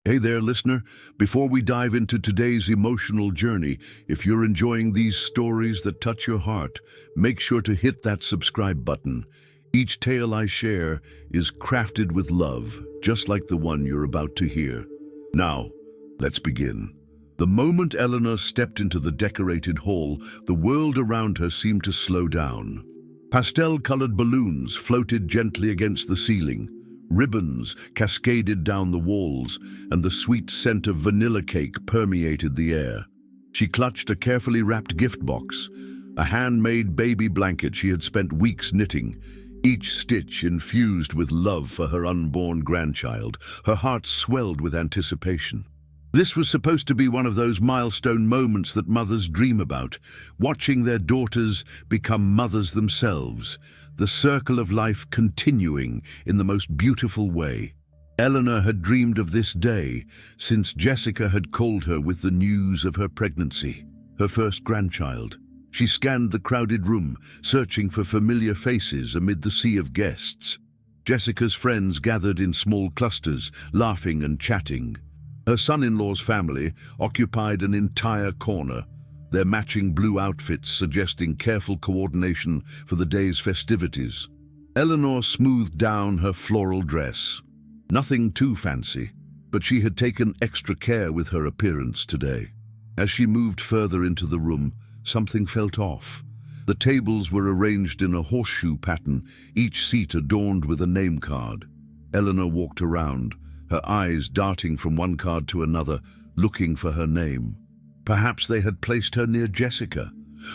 Hey there, listener. Before we dive into today's emotional journey, if you're enjoying these stories that touch your heart, make sure to hit that subscribe button. Each tale I share is crafted with love, just like the one you're about to hear. Now, let's begin. The moment Eleanor stepped into the decorated hall, the world around her seemed to slow down. Pastel-colored balloons floated gently against the ceiling. Ribbons cascaded down the walls, and the sweet scent of vanilla cake permeated the air. She clutched a carefully wrapped gift box, a handmade baby blanket she had spent weeks knitting, each stitch infused with love for her unborn grandchild. Her heart swelled with anticipation. This was supposed to be one of those milestone moments that mothers dream about, watching their daughters become mothers themselves, the circle of life continuing in the most beautiful way. Eleanor had dreamed of this day since Jessica had called her with the news of her pregnancy, her first grandchild. She scanned the crowded room, searching for familiar faces amid the sea of guests. Jessica's friends gathered in small clusters, laughing and chatting. Her son-in-law's family occupied an entire corner, their matching blue outfits suggesting careful coordination for the day's festivities. Eleanor smoothed down her floral dress. Nothing too fancy, but she had taken extra care with her appearance today. As she moved further into the room, something felt off. The tables were arranged in a horseshoe pattern, each seat adorned with a name card. Eleanor walked around, her eyes darting from one card to another, looking for her name. Perhaps they had placed her near Jessica,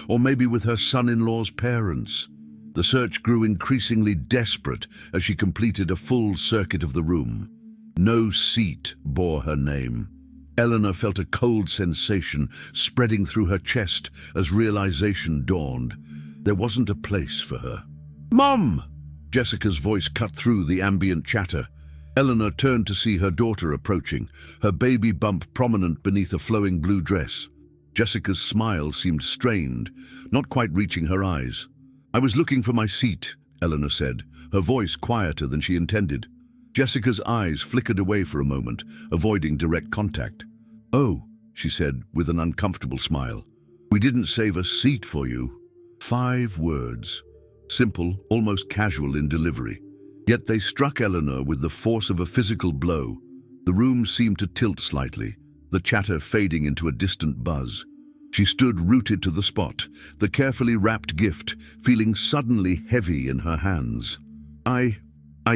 or maybe with her son-in-law's parents. The search grew increasingly desperate as she completed a full circuit of the room. No seat bore her name. Eleanor felt a cold sensation spreading through her chest as realization dawned. There wasn't a place for her. "Mom!" Jessica's voice cut through the ambient chatter. Eleanor turned to see her daughter approaching, her baby bump prominent beneath a flowing blue dress. Jessica's smile seemed strained, not quite reaching her eyes. "I was looking for my seat," Eleanor said, her voice quieter than she intended. Jessica's eyes flickered away for a moment, avoiding direct contact. "Oh," she said with an uncomfortable smile. "We didn't save a seat for you." 5 words, simple, almost casual in delivery. Yet they struck Eleanor with the force of a physical blow. The room seemed to tilt slightly, the chatter fading into a distant buzz. She stood rooted to the spot, the carefully wrapped gift feeling suddenly heavy in her hands. I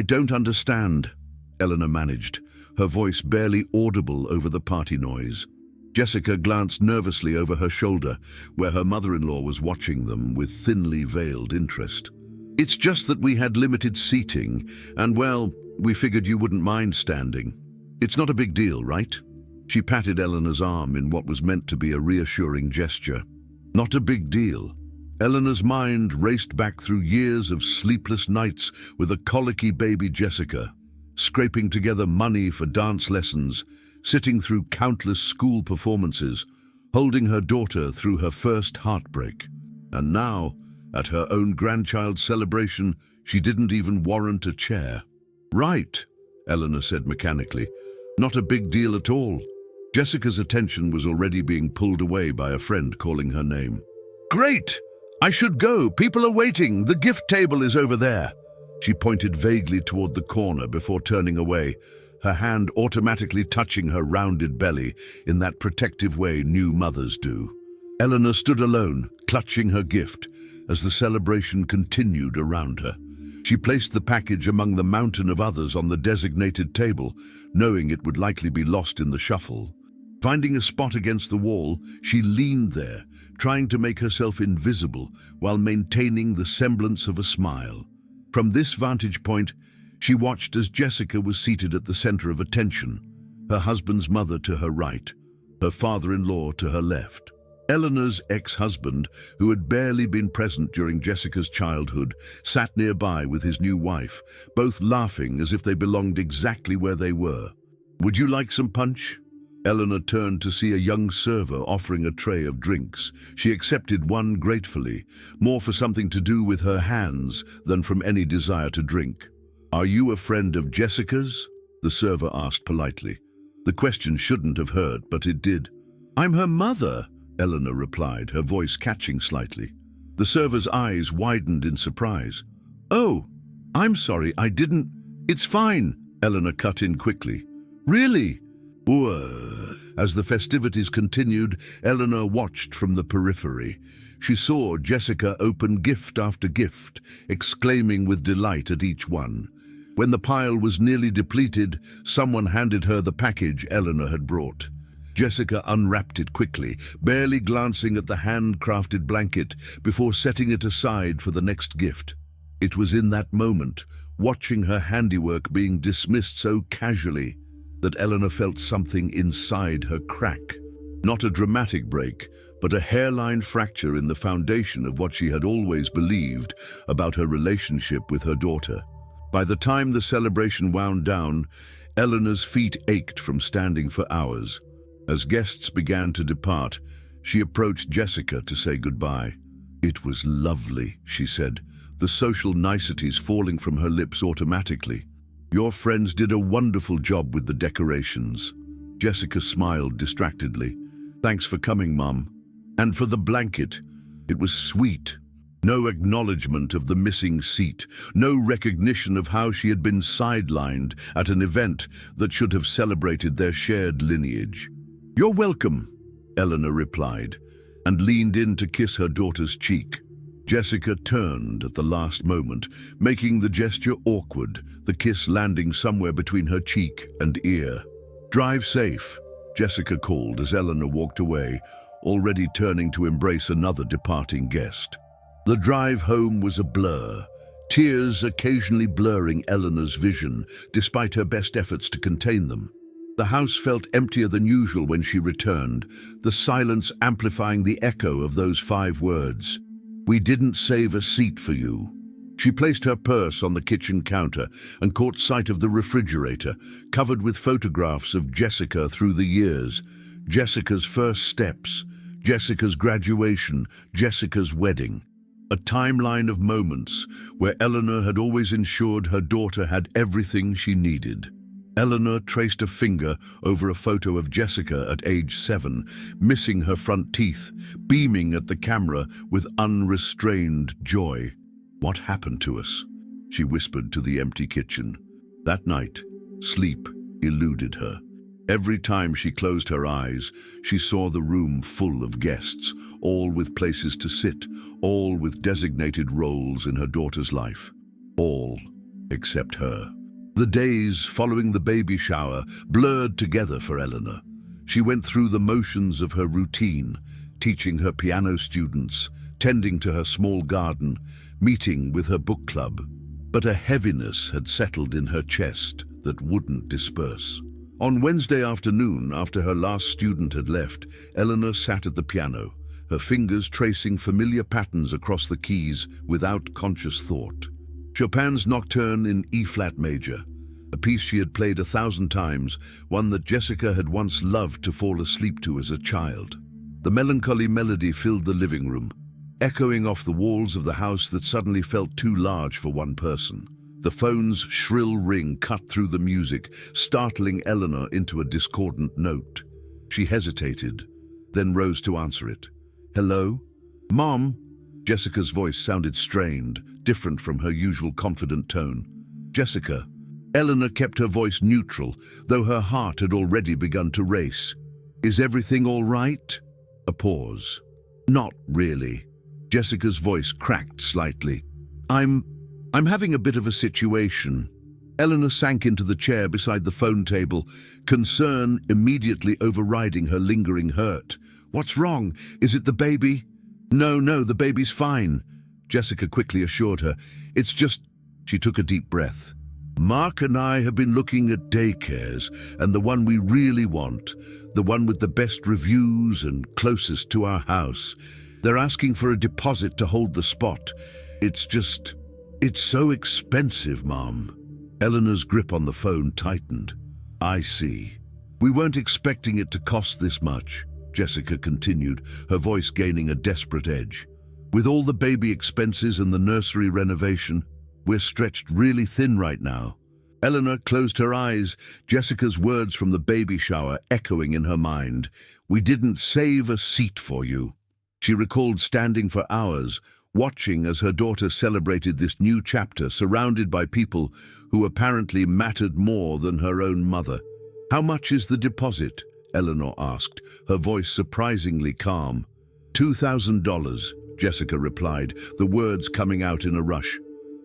don't understand," Eleanor managed, her voice barely audible over the party noise. Jessica glanced nervously over her shoulder, where her mother-in-law was watching them with thinly veiled interest. "It's just that we had limited seating, and well, we figured you wouldn't mind standing. It's not a big deal, right?" She patted Eleanor's arm in what was meant to be a reassuring gesture. Not a big deal. Eleanor's mind raced back through years of sleepless nights with a colicky baby Jessica, scraping together money for dance lessons, sitting through countless school performances, holding her daughter through her first heartbreak. And now, at her own grandchild's celebration, she didn't even warrant a chair. "Right," Eleanor said mechanically. "Not a big deal at all." Jessica's attention was already being pulled away by a friend calling her name. "Great! I should go. People are waiting. The gift table is over there." She pointed vaguely toward the corner before turning away, her hand automatically touching her rounded belly in that protective way new mothers do. Eleanor stood alone, clutching her gift, as the celebration continued around her. She placed the package among the mountain of others on the designated table, knowing it would likely be lost in the shuffle. Finding a spot against the wall, she leaned there, trying to make herself invisible while maintaining the semblance of a smile. From this vantage point, she watched as Jessica was seated at the center of attention, her husband's mother to her right, her father-in-law to her left. Eleanor's ex-husband, who had barely been present during Jessica's childhood, sat nearby with his new wife, both laughing as if they belonged exactly where they were. "Would you like some punch?" Eleanor turned to see a young server offering a tray of drinks. She accepted one gratefully, more for something to do with her hands than from any desire to drink. "Are you a friend of Jessica's?" the server asked politely. The question shouldn't have hurt, but it did. "I'm her mother," Eleanor replied, her voice catching slightly. The server's eyes widened in surprise. "Oh, I'm sorry, I didn't—" "It's fine," Eleanor cut in quickly. "Really?" Whoa. As the festivities continued, Eleanor watched from the periphery. She saw Jessica open gift after gift, exclaiming with delight at each one. When the pile was nearly depleted, someone handed her the package Eleanor had brought. Jessica unwrapped it quickly, barely glancing at the handcrafted blanket before setting it aside for the next gift. It was in that moment, watching her handiwork being dismissed so casually, that Eleanor felt something inside her crack. Not a dramatic break, but a hairline fracture in the foundation of what she had always believed about her relationship with her daughter. By the time the celebration wound down, Eleanor's feet ached from standing for hours. As guests began to depart, she approached Jessica to say goodbye. "It was lovely," she said, the social niceties falling from her lips automatically. "Your friends did a wonderful job with the decorations." Jessica smiled distractedly. "Thanks for coming, Mum. And for the blanket. It was sweet." No acknowledgement of the missing seat, no recognition of how she had been sidelined at an event that should have celebrated their shared lineage. "You're welcome," Eleanor replied, and leaned in to kiss her daughter's cheek. Jessica turned at the last moment, making the gesture awkward, the kiss landing somewhere between her cheek and ear. "Drive safe," Jessica called as Eleanor walked away, already turning to embrace another departing guest. The drive home was a blur, tears occasionally blurring Eleanor's vision, despite her best efforts to contain them. The house felt emptier than usual when she returned, the silence amplifying the echo of those 5 words. "We didn't save a seat for you." She placed her purse on the kitchen counter and caught sight of the refrigerator, covered with photographs of Jessica through the years. Jessica's first steps, Jessica's graduation, Jessica's wedding. A timeline of moments where Eleanor had always ensured her daughter had everything she needed. Eleanor traced a finger over a photo of Jessica at age 7, missing her front teeth, beaming at the camera with unrestrained joy. "What happened to us?" she whispered to the empty kitchen. That night, sleep eluded her. Every time she closed her eyes, she saw the room full of guests, all with places to sit, all with designated roles in her daughter's life. All except her. The days following the baby shower blurred together for Eleanor. She went through the motions of her routine, teaching her piano students, tending to her small garden, meeting with her book club. But a heaviness had settled in her chest that wouldn't disperse. On Wednesday afternoon, after her last student had left, Eleanor sat at the piano, her fingers tracing familiar patterns across the keys without conscious thought. Chopin's Nocturne in E-flat major, a piece she had played 1,000 times, one that Jessica had once loved to fall asleep to as a child. The melancholy melody filled the living room, echoing off the walls of the house that suddenly felt too large for one person. The phone's shrill ring cut through the music, startling Eleanor into a discordant note. She hesitated, then rose to answer it. "Hello? Mom?" Jessica's voice sounded strained, different from her usual confident tone. "Jessica." Eleanor kept her voice neutral, though her heart had already begun to race. "Is everything all right?" A pause. "Not really." Jessica's voice cracked slightly. I'm having a bit of a situation." Eleanor sank into the chair beside the phone table, concern immediately overriding her lingering hurt. "What's wrong? Is it the baby?" No, the baby's fine," Jessica quickly assured her. "It's just—" She took a deep breath. "Mark and I have been looking at daycares, and the one we really want, the one with the best reviews and closest to our house. They're asking for a deposit to hold the spot. It's so expensive, Mom." Eleanor's grip on the phone tightened. "I see. We weren't expecting it to cost this much," Jessica continued, her voice gaining a desperate edge. "With all the baby expenses and the nursery renovation, we're stretched really thin right now. Eleanor closed her eyes, Jessica's words from the baby shower echoing in her mind. "We didn't save a seat for you." She recalled standing for hours, watching as her daughter celebrated this new chapter, surrounded by people who apparently mattered more than her own mother. "How much is the deposit?" Eleanor asked, her voice surprisingly calm. $2,000, Jessica replied, the words coming out in a rush.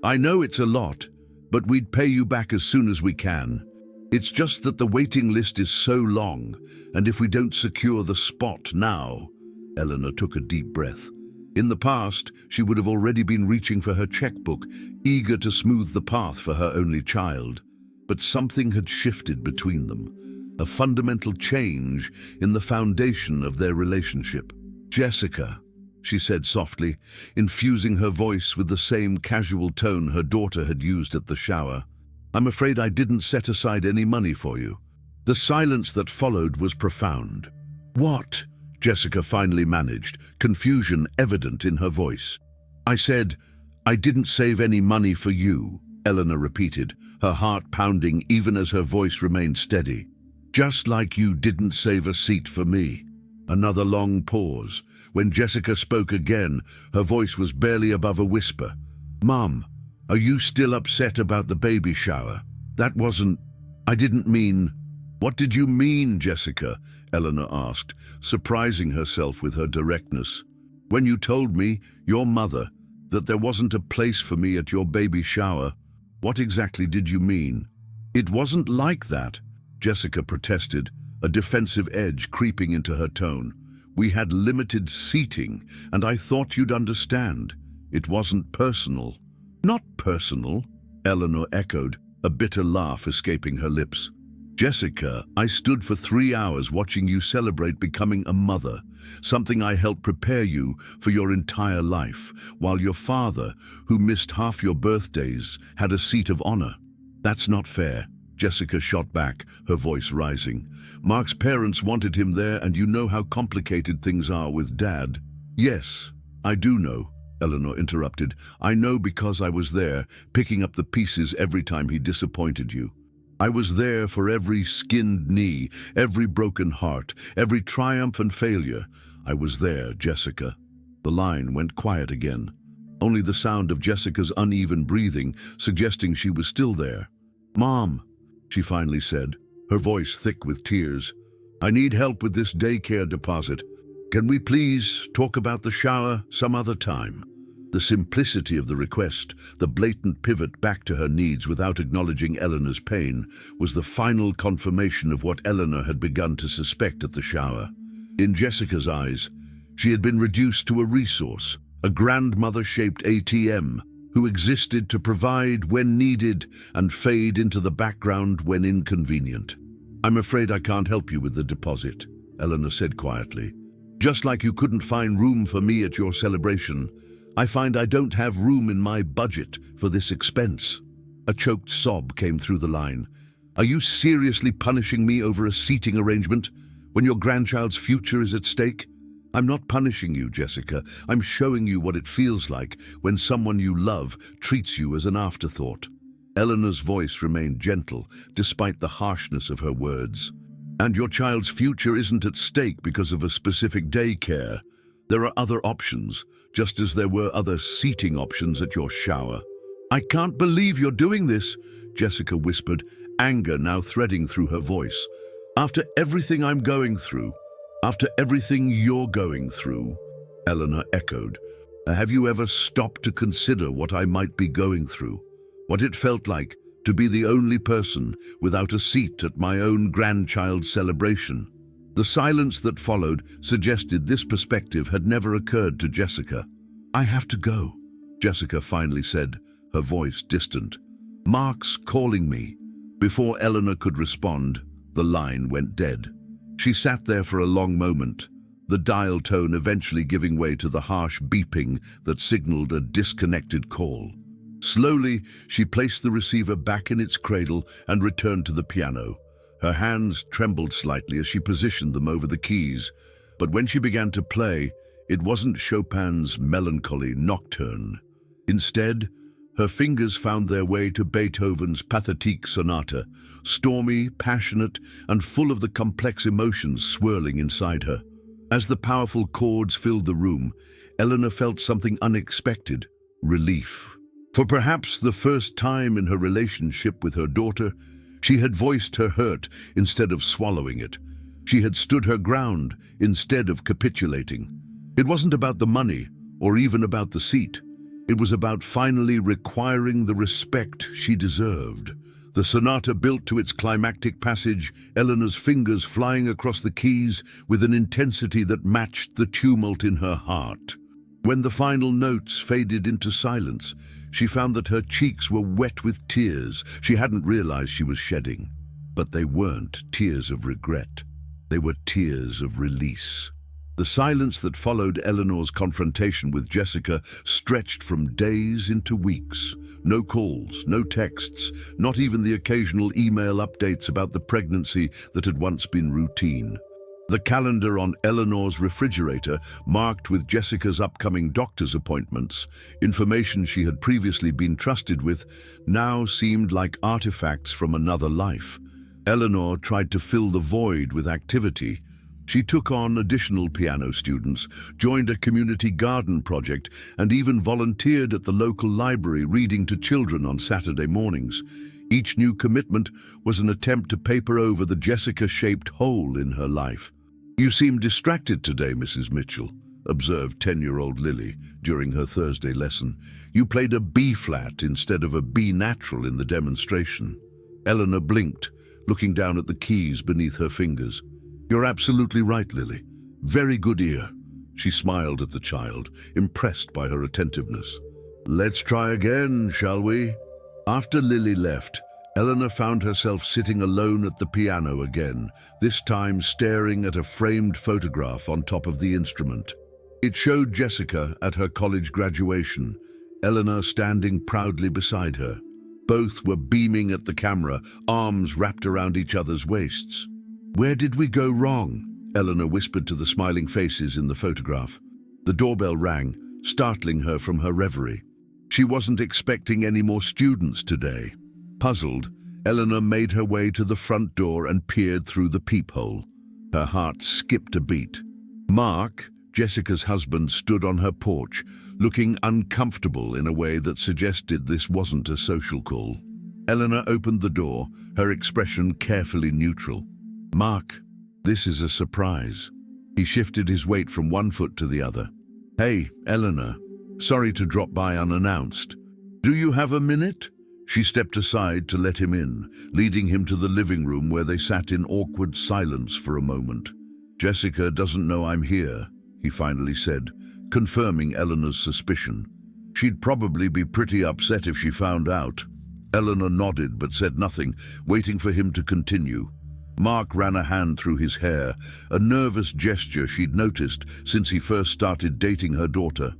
"I know it's a lot, but we'd pay you back as soon as we can. It's just that the waiting list is so long, and if we don't secure the spot now..." Eleanor took a deep breath. In the past, she would have already been reaching for her checkbook, eager to smooth the path for her only child. But something had shifted between them, a fundamental change in the foundation of their relationship. "Jessica," she said softly, infusing her voice with the same casual tone her daughter had used at the shower. "I'm afraid I didn't set aside any money for you." The silence that followed was profound. "What?" Jessica finally managed, confusion evident in her voice. "I said, I didn't save any money for you," Eleanor repeated, her heart pounding even as her voice remained steady. "Just like you didn't save a seat for me." Another long pause. When Jessica spoke again, her voice was barely above a whisper. "Mom, are you still upset about the baby shower? That wasn't... I didn't mean..." "What did you mean, Jessica?" Eleanor asked, surprising herself with her directness. "When you told me, your mother, that there wasn't a place for me at your baby shower, what exactly did you mean?" "It wasn't like that," Jessica protested, a defensive edge creeping into her tone. "We had limited seating, and I thought you'd understand. It wasn't personal." "Not personal," Eleanor echoed, a bitter laugh escaping her lips. "Jessica, I stood for 3 hours watching you celebrate becoming a mother, something I helped prepare you for your entire life, while your father, who missed half your birthdays, had a seat of honor. That's not fair," Jessica shot back, her voice rising. "Mark's parents wanted him there, and you know how complicated things are with Dad." "Yes, I do know," Eleanor interrupted. "I know because I was there, picking up the pieces every time he disappointed you. I was there for every skinned knee, every broken heart, every triumph and failure. I was there, Jessica." The line went quiet again, only the sound of Jessica's uneven breathing suggesting she was still there. "Mom," she finally said, her voice thick with tears, "I need help with this daycare deposit. Can we please talk about the shower some other time?" The simplicity of the request, the blatant pivot back to her needs without acknowledging Eleanor's pain, was the final confirmation of what Eleanor had begun to suspect at the shower. In Jessica's eyes, she had been reduced to a resource, a grandmother-shaped ATM, who existed to provide when needed and fade into the background when inconvenient. "I'm afraid I can't help you with the deposit," Eleanor said quietly. "Just like you couldn't find room for me at your celebration, I find I don't have room in my budget for this expense." A choked sob came through the line. "Are you seriously punishing me over a seating arrangement when your grandchild's future is at stake?" "I'm not punishing you, Jessica. I'm showing you what it feels like when someone you love treats you as an afterthought." Eleanor's voice remained gentle, despite the harshness of her words. "And your child's future isn't at stake because of a specific daycare. There are other options, just as there were other seating options at your shower." "I can't believe you're doing this," Jessica whispered, anger now threading through her voice. "After everything I'm going through, after everything you're going through," Eleanor echoed. "Have you ever stopped to consider what I might be going through? What it felt like to be the only person without a seat at my own grandchild's celebration?" The silence that followed suggested this perspective had never occurred to Jessica. "I have to go," Jessica finally said, her voice distant. "Mark's calling me." Before Eleanor could respond, the line went dead. She sat there for a long moment, the dial tone eventually giving way to the harsh beeping that signaled a disconnected call. Slowly, she placed the receiver back in its cradle and returned to the piano. Her hands trembled slightly as she positioned them over the keys, but when she began to play, it wasn't Chopin's melancholy nocturne. Instead, Her fingers found their way to Beethoven's Pathetique Sonata, stormy, passionate, and full of the complex emotions swirling inside her. As the powerful chords filled the room, Eleanor felt something unexpected: relief. For perhaps the first time in her relationship with her daughter, she had voiced her hurt instead of swallowing it. She had stood her ground instead of capitulating. It wasn't about the money or even about the seat. It was about finally requiring the respect she deserved. The sonata built to its climactic passage, Eleanor's fingers flying across the keys with an intensity that matched the tumult in her heart. When the final notes faded into silence, she found that her cheeks were wet with tears she hadn't realized she was shedding. But they weren't tears of regret. They were tears of release. The silence that followed Eleanor's confrontation with Jessica stretched from days into weeks. No calls, no texts, not even the occasional email updates about the pregnancy that had once been routine. The calendar on Eleanor's refrigerator, marked with Jessica's upcoming doctor's appointments, information she had previously been trusted with, now seemed like artifacts from another life. Eleanor tried to fill the void with activity. She took on additional piano students, joined a community garden project, and even volunteered at the local library reading to children on Saturday mornings. Each new commitment was an attempt to paper over the Jessica-shaped hole in her life. "You seem distracted today, Mrs. Mitchell," observed 10-year-old Lily during her Thursday lesson. "You played a B-flat instead of a B-natural in the demonstration." Eleanor blinked, looking down at the keys beneath her fingers. "You're absolutely right, Lily. Very good ear." She smiled at the child, impressed by her attentiveness. "Let's try again, shall we?" After Lily left, Eleanor found herself sitting alone at the piano again, this time staring at a framed photograph on top of the instrument. It showed Jessica at her college graduation, Eleanor standing proudly beside her. Both were beaming at the camera, arms wrapped around each other's waists. "Where did we go wrong?" Eleanor whispered to the smiling faces in the photograph. The doorbell rang, startling her from her reverie. She wasn't expecting any more students today. Puzzled, Eleanor made her way to the front door and peered through the peephole. Her heart skipped a beat. Mark, Jessica's husband, stood on her porch, looking uncomfortable in a way that suggested this wasn't a social call. Eleanor opened the door, her expression carefully neutral. "Mark, this is a surprise." He shifted his weight from one foot to the other. "Hey, Eleanor. Sorry to drop by unannounced. Do you have a minute?" She stepped aside to let him in, leading him to the living room where they sat in awkward silence for a moment. "Jessica doesn't know I'm here," he finally said, confirming Eleanor's suspicion. "She'd probably be pretty upset if she found out." Eleanor nodded but said nothing, waiting for him to continue. Mark ran a hand through his hair, a nervous gesture she'd noticed since he first started dating her daughter.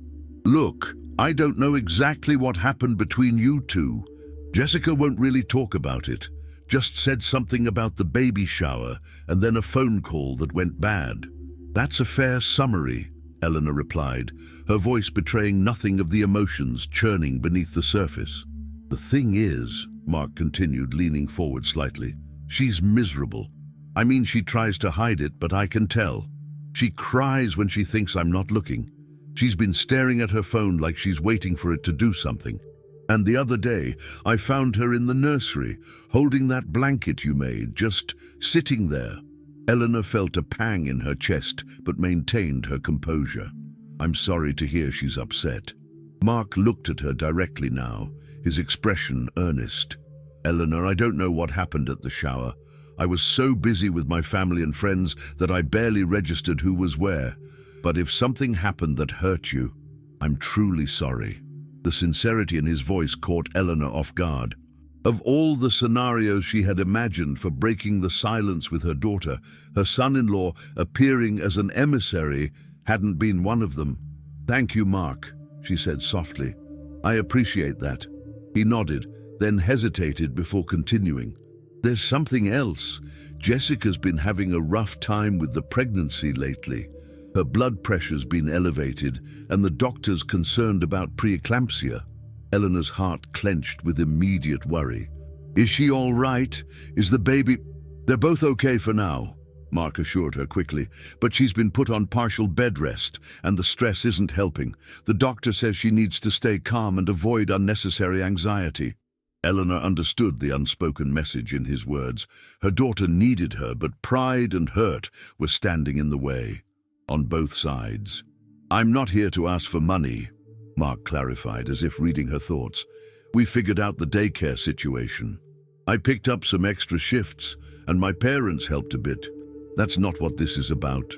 "Look, I don't know exactly what happened between you two. Jessica won't really talk about it. Just said something about the baby shower and then a phone call that went bad." "That's a fair summary," Eleanor replied, her voice betraying nothing of the emotions churning beneath the surface. "The thing is," Mark continued, leaning forward slightly, "she's miserable. I mean, she tries to hide it, but I can tell. She cries when she thinks I'm not looking. She's been staring at her phone like she's waiting for it to do something. And the other day, I found her in the nursery, holding that blanket you made, just sitting there." Eleanor felt a pang in her chest, but maintained her composure. "I'm sorry to hear she's upset." Mark looked at her directly now, his expression earnest. "Eleanor, I don't know what happened at the shower. I was so busy with my family and friends that I barely registered who was where. But if something happened that hurt you, I'm truly sorry." The sincerity in his voice caught Eleanor off guard. Of all the scenarios she had imagined for breaking the silence with her daughter, her son-in-law appearing as an emissary hadn't been one of them. "Thank you, Mark," she said softly. "I appreciate that." He nodded, then hesitated before continuing. "There's something else. Jessica's been having a rough time with the pregnancy lately. Her blood pressure's been elevated, and the doctor's concerned about preeclampsia." Eleanor's heart clenched with immediate worry. Is she all right? Is the baby... They're both okay for now, Mark assured her quickly, but she's been put on partial bed rest, and the stress isn't helping. The doctor says she needs to stay calm and avoid unnecessary anxiety. Eleanor understood the unspoken message in his words. Her daughter needed her, but pride and hurt were standing in the way, on both sides. I'm not here to ask for money, Mark clarified, as if reading her thoughts. We figured out the daycare situation. I picked up some extra shifts, and my parents helped a bit. That's not what this is about.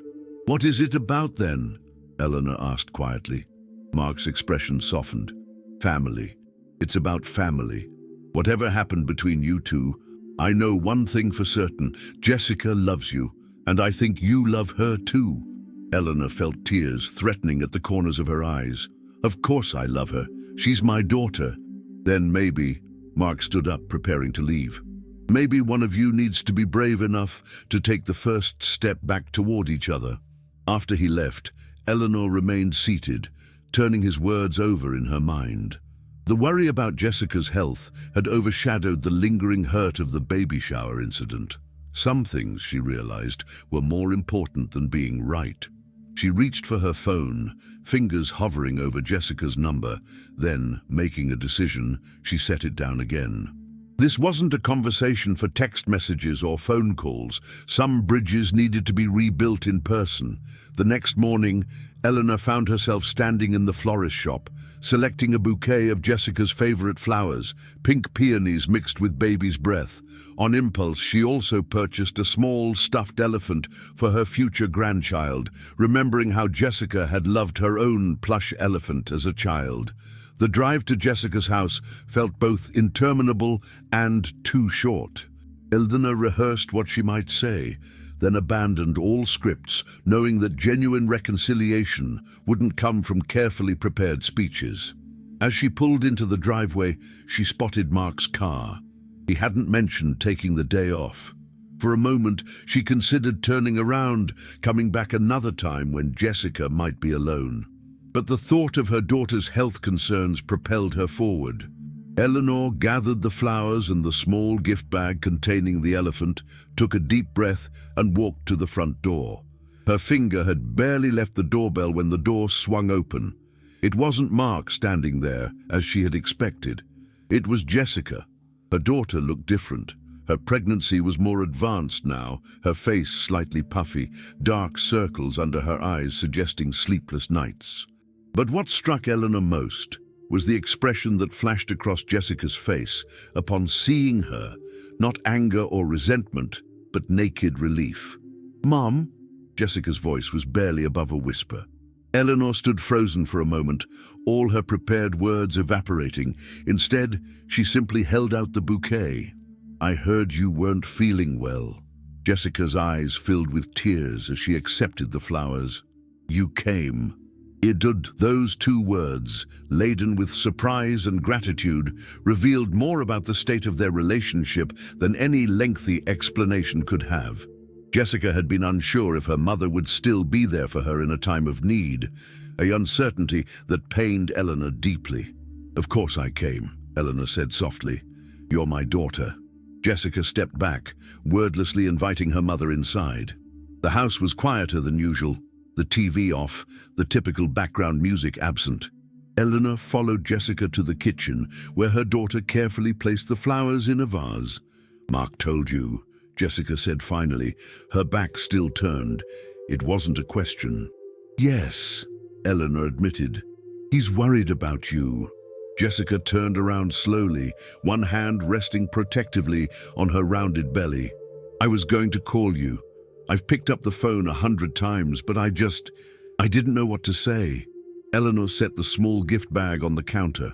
What is it about then? Eleanor asked quietly. Mark's expression softened. Family. It's about family. Whatever happened between you two, I know one thing for certain. Jessica loves you, and I think you love her too. Eleanor felt tears threatening at the corners of her eyes. Of course I love her. She's my daughter. Then maybe... Mark stood up, preparing to leave. Maybe one of you needs to be brave enough to take the first step back toward each other. After he left, Eleanor remained seated, turning his words over in her mind. The worry about Jessica's health had overshadowed the lingering hurt of the baby shower incident. Some things, she realized, were more important than being right. She reached for her phone, fingers hovering over Jessica's number. Then, making a decision, she set it down again. This wasn't a conversation for text messages or phone calls. Some bridges needed to be rebuilt in person. The next morning, Eleanor found herself standing in the florist shop, selecting a bouquet of Jessica's favorite flowers, pink peonies mixed with baby's breath. On impulse, she also purchased a small stuffed elephant for her future grandchild, remembering how Jessica had loved her own plush elephant as a child. The drive to Jessica's house felt both interminable and too short. Eleanor rehearsed what she might say, then abandoned all scripts, knowing that genuine reconciliation wouldn't come from carefully prepared speeches. As she pulled into the driveway, she spotted Mark's car. He hadn't mentioned taking the day off. For a moment, she considered turning around, coming back another time when Jessica might be alone. But the thought of her daughter's health concerns propelled her forward. Eleanor gathered the flowers and the small gift bag containing the elephant, took a deep breath, and walked to the front door. Her finger had barely left the doorbell when the door swung open. It wasn't Mark standing there, as she had expected. It was Jessica. Her daughter looked different. Her pregnancy was more advanced now, her face slightly puffy, dark circles under her eyes suggesting sleepless nights. But what struck Eleanor most was the expression that flashed across Jessica's face upon seeing her, not anger or resentment, but naked relief. "Mom?" Jessica's voice was barely above a whisper. Eleanor stood frozen for a moment, all her prepared words evaporating. Instead, she simply held out the bouquet. "I heard you weren't feeling well." Jessica's eyes filled with tears as she accepted the flowers. "You came." Those two words, laden with surprise and gratitude, revealed more about the state of their relationship than any lengthy explanation could have. Jessica had been unsure if her mother would still be there for her in a time of need, an uncertainty that pained Eleanor deeply. "Of course I came," Eleanor said softly. "You're my daughter." Jessica stepped back, wordlessly inviting her mother inside. The house was quieter than usual, the TV off, the typical background music absent. Eleanor followed Jessica to the kitchen, where her daughter carefully placed the flowers in a vase. "Mark told you," Jessica said finally, her back still turned. It wasn't a question. "Yes," Eleanor admitted. "He's worried about you." Jessica turned around slowly, one hand resting protectively on her rounded belly. "I was going to call you. I've picked up the phone 100 times, but I didn't know what to say." Eleanor set the small gift bag on the counter.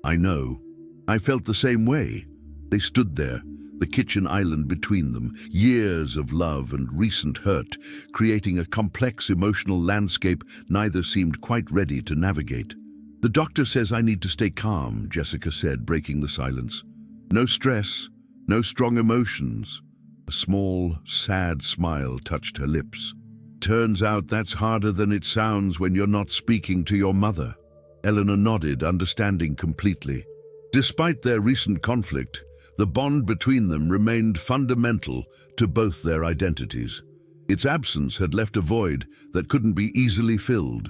"I know. I felt the same way." They stood there, the kitchen island between them, years of love and recent hurt, creating a complex emotional landscape neither seemed quite ready to navigate. "The doctor says I need to stay calm," Jessica said, breaking the silence. "No stress, no strong emotions." A small, sad smile touched her lips. "Turns out that's harder than it sounds when you're not speaking to your mother." Eleanor nodded, understanding completely. Despite their recent conflict, the bond between them remained fundamental to both their identities. Its absence had left a void that couldn't be easily filled.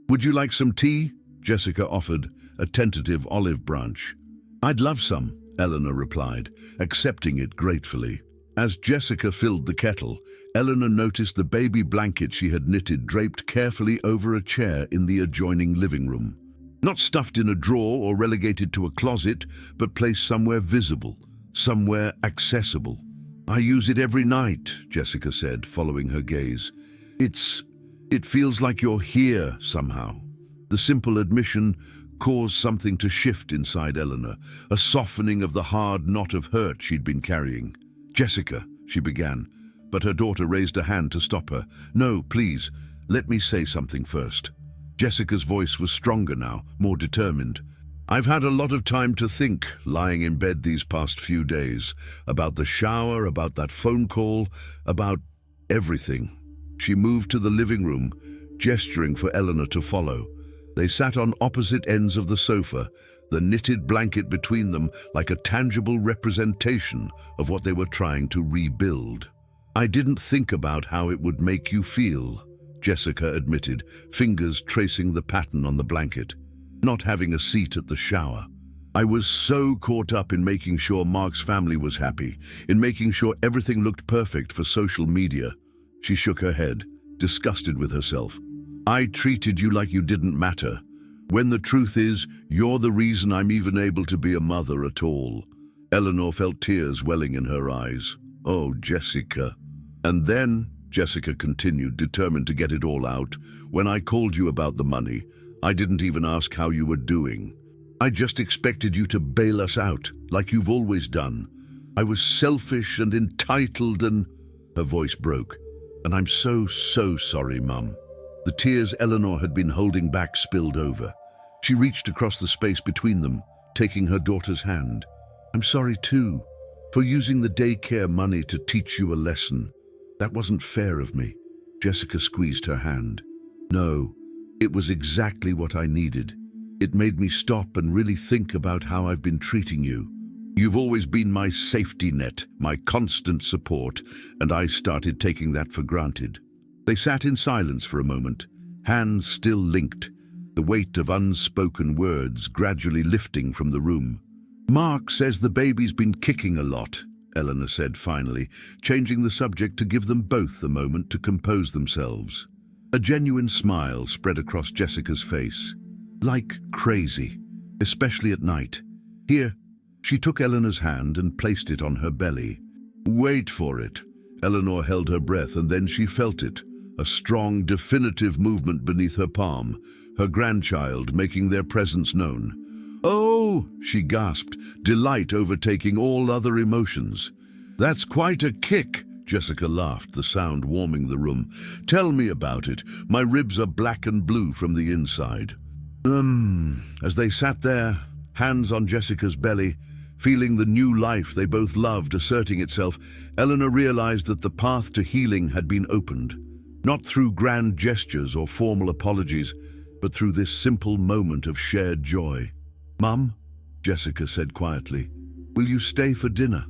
"Would you like some tea?" Jessica offered, a tentative olive branch. "I'd love some," Eleanor replied, accepting it gratefully. As Jessica filled the kettle, Eleanor noticed the baby blanket she had knitted draped carefully over a chair in the adjoining living room. Not stuffed in a drawer or relegated to a closet, but placed somewhere visible, somewhere accessible. "I use it every night," Jessica said, following her gaze. It feels like you're here somehow." The simple admission caused something to shift inside Eleanor, a softening of the hard knot of hurt she'd been carrying. "Jessica," she began, but her daughter raised a hand to stop her. "No, please, let me say something first." Jessica's voice was stronger now, more determined. "I've had a lot of time to think, lying in bed these past few days, about the shower, about that phone call, about everything." She moved to the living room, gesturing for Eleanor to follow. They sat on opposite ends of the sofa, the knitted blanket between them like a tangible representation of what they were trying to rebuild. "I didn't think about how it would make you feel," Jessica admitted, fingers tracing the pattern on the blanket. "Not having a seat at the shower. I was so caught up in making sure Mark's family was happy, in making sure everything looked perfect for social media." She shook her head, disgusted with herself. "I treated you like you didn't matter, when the truth is, you're the reason I'm even able to be a mother at all." Eleanor felt tears welling in her eyes. "Oh, Jessica." "And then," Jessica continued, determined to get it all out, "when I called you about the money, I didn't even ask how you were doing. I just expected you to bail us out, like you've always done. I was selfish and entitled and—" Her voice broke. "And I'm so sorry, Mum." The tears Eleanor had been holding back spilled over. She reached across the space between them, taking her daughter's hand. "I'm sorry too, for using the daycare money to teach you a lesson. That wasn't fair of me." Jessica squeezed her hand. "No, it was exactly what I needed. It made me stop and really think about how I've been treating you. You've always been my safety net, my constant support, and I started taking that for granted." They sat in silence for a moment, hands still linked, the weight of unspoken words gradually lifting from the room. "Mark says the baby's been kicking a lot," Eleanor said finally, changing the subject to give them both a moment to compose themselves. A genuine smile spread across Jessica's face. "Like crazy, especially at night. Here." She took Eleanor's hand and placed it on her belly. "Wait for it." Eleanor held her breath, and then she felt it, a strong, definitive movement beneath her palm, her grandchild making their presence known. "Oh!" she gasped, delight overtaking all other emotions. "That's quite a kick," Jessica laughed, the sound warming the room. "Tell me about it. My ribs are black and blue from the inside." As they sat there, hands on Jessica's belly, feeling the new life they both loved asserting itself, Eleanor realized that the path to healing had been opened, not through grand gestures or formal apologies, but through this simple moment of shared joy. "Mum," Jessica said quietly, "will you stay for dinner?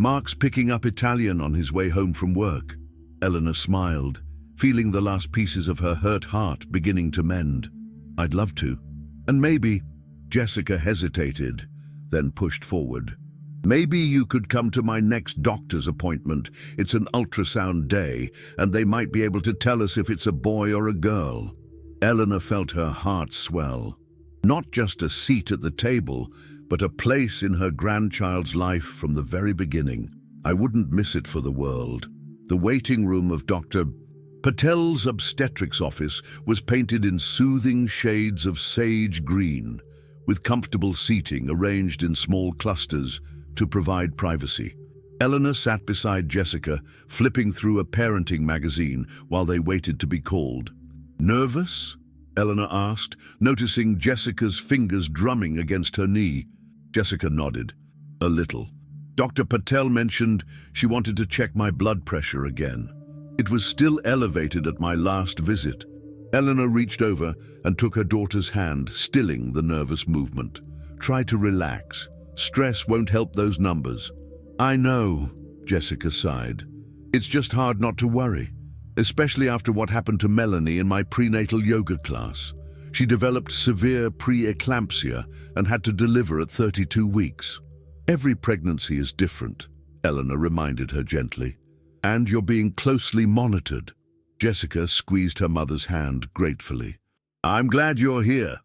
Mark's picking up Italian on his way home from work." Eleanor smiled, feeling the last pieces of her hurt heart beginning to mend. "I'd love to. And maybe—" Jessica hesitated, then pushed forward. "Maybe you could come to my next doctor's appointment. It's an ultrasound day, and they might be able to tell us if it's a boy or a girl." Eleanor felt her heart swell. Not just a seat at the table, but a place in her grandchild's life from the very beginning. I wouldn't miss it for the world. The waiting room of Dr. Patel's obstetrics office was painted in soothing shades of sage green, with comfortable seating arranged in small clusters to provide privacy. Eleanor sat beside Jessica, flipping through a parenting magazine while they waited to be called. "Nervous?" Eleanor asked, noticing Jessica's fingers drumming against her knee. Jessica nodded. "A little. Dr. Patel mentioned she wanted to check my blood pressure again. It was still elevated at my last visit." Eleanor reached over and took her daughter's hand, stilling the nervous movement. "Try to relax. Stress won't help those numbers." "I know," Jessica sighed. "It's just hard not to worry, especially after what happened to Melanie in my prenatal yoga class. She developed severe preeclampsia and had to deliver at 32 weeks. Every pregnancy is different," Eleanor reminded her gently. "And you're being closely monitored." Jessica squeezed her mother's hand gratefully. "I'm glad you're here."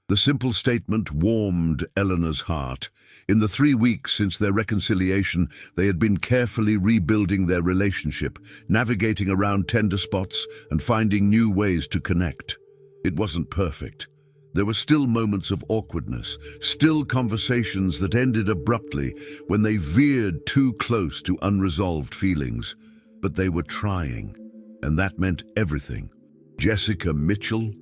The simple statement warmed Eleanor's heart. In the 3 weeks since their reconciliation, they had been carefully rebuilding their relationship, navigating around tender spots and finding new ways to connect. It wasn't perfect. There were still moments of awkwardness, still conversations that ended abruptly when they veered too close to unresolved feelings. But they were trying, and that meant everything. Jessica Mitchell?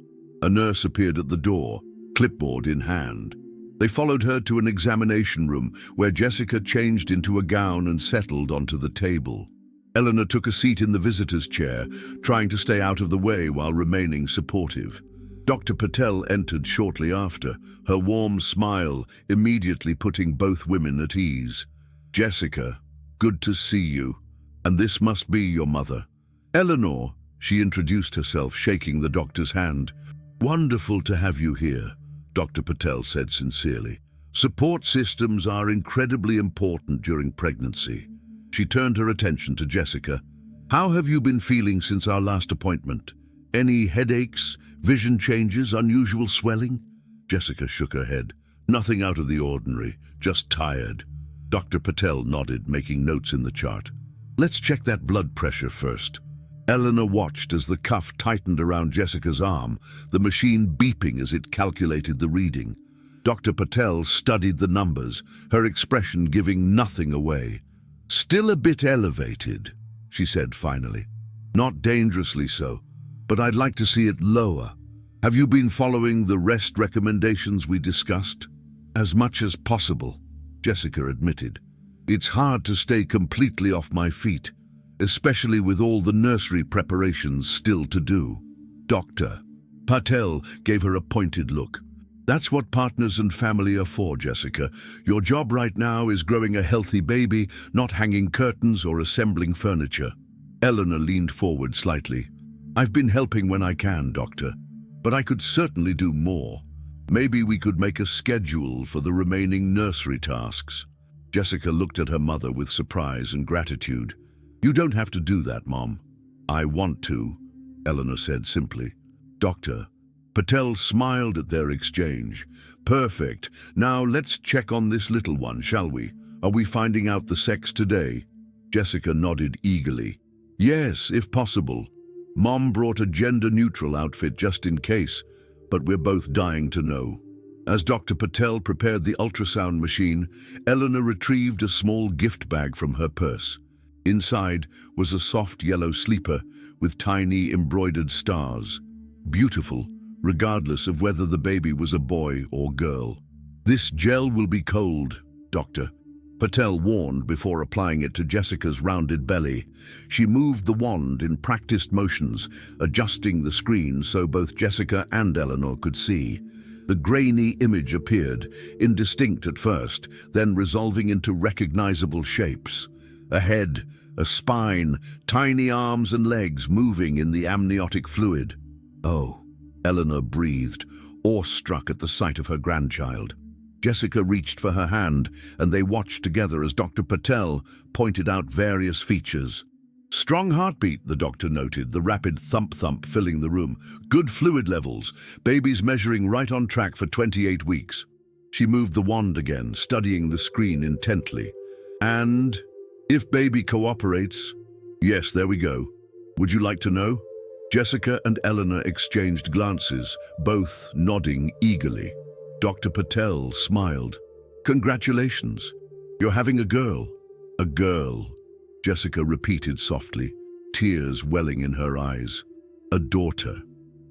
A nurse appeared at the door, clipboard in hand. They followed her to an examination room where Jessica changed into a gown and settled onto the table. Eleanor took a seat in the visitor's chair, trying to stay out of the way while remaining supportive. Dr. Patel entered shortly after, her warm smile immediately putting both women at ease. "Jessica, good to see you. And this must be your mother." "Eleanor," she introduced herself, shaking the doctor's hand. "Wonderful to have you here," Dr. Patel said sincerely. "Support systems are incredibly important during pregnancy." She turned her attention to Jessica. "How have you been feeling since our last appointment? Any headaches, vision changes, unusual swelling?" Jessica shook her head. "Nothing out of the ordinary, just tired." Dr. Patel nodded, making notes in the chart. "Let's check that blood pressure first." Eleanor watched as the cuff tightened around Jessica's arm, the machine beeping as it calculated the reading. Dr. Patel studied the numbers, her expression giving nothing away. "Still a bit elevated," she said finally. "Not dangerously so, but I'd like to see it lower. Have you been following the rest recommendations we discussed?" "As much as possible," Jessica admitted. "It's hard to stay completely off my feet, especially with all the nursery preparations still to do." Dr. Patel gave her a pointed look. "That's what partners and family are for, Jessica. Your job right now is growing a healthy baby, not hanging curtains or assembling furniture." Eleanor leaned forward slightly. "I've been helping when I can, Doctor, but I could certainly do more. Maybe we could make a schedule for the remaining nursery tasks." Jessica looked at her mother with surprise and gratitude. "You don't have to do that, Mom." "I want to," Eleanor said simply. Dr. Patel smiled at their exchange. "Perfect. Now let's check on this little one, shall we? Are we finding out the sex today?" Jessica nodded eagerly. "Yes, if possible. Mom brought a gender-neutral outfit just in case, but we're both dying to know." As Dr. Patel prepared the ultrasound machine, Eleanor retrieved a small gift bag from her purse. Inside was a soft yellow sleeper with tiny embroidered stars. Beautiful, regardless of whether the baby was a boy or girl. "This gel will be cold, Doctor," Patel warned before applying it to Jessica's rounded belly. She moved the wand in practiced motions, adjusting the screen so both Jessica and Eleanor could see. The grainy image appeared, indistinct at first, then resolving into recognizable shapes. A head, a spine, tiny arms and legs moving in the amniotic fluid. "Oh," Eleanor breathed, awestruck at the sight of her grandchild. Jessica reached for her hand, and they watched together as Dr. Patel pointed out various features. "Strong heartbeat," the doctor noted, the rapid thump-thump filling the room. "Good fluid levels. Baby's measuring right on track for 28 weeks. She moved the wand again, studying the screen intently. "And if baby cooperates?" "Yes, there we go. Would you like to know?" Jessica and Eleanor exchanged glances, both nodding eagerly. Dr. Patel smiled. "Congratulations. You're having a girl." "A girl," Jessica repeated softly, tears welling in her eyes. "A daughter."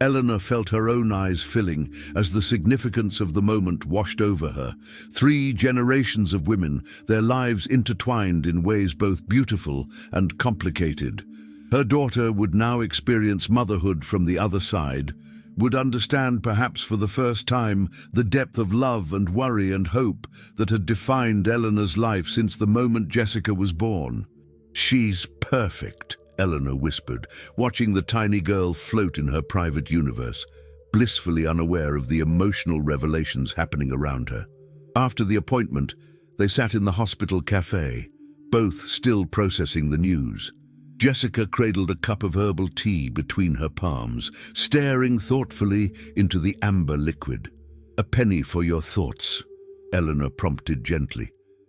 Eleanor felt her own eyes filling as the significance of the moment washed over her. 3 generations of women, their lives intertwined in ways both beautiful and complicated. Her daughter would now experience motherhood from the other side, would understand perhaps for the first time the depth of love and worry and hope that had defined Eleanor's life since the moment Jessica was born. "She's perfect," Eleanor whispered, watching the tiny girl float in her private universe, blissfully unaware of the emotional revelations happening around her. After the appointment, they sat in the hospital cafe, both still processing the news. Jessica cradled a cup of herbal tea between her palms, staring thoughtfully into the amber liquid. "A penny for your thoughts," Eleanor prompted gently.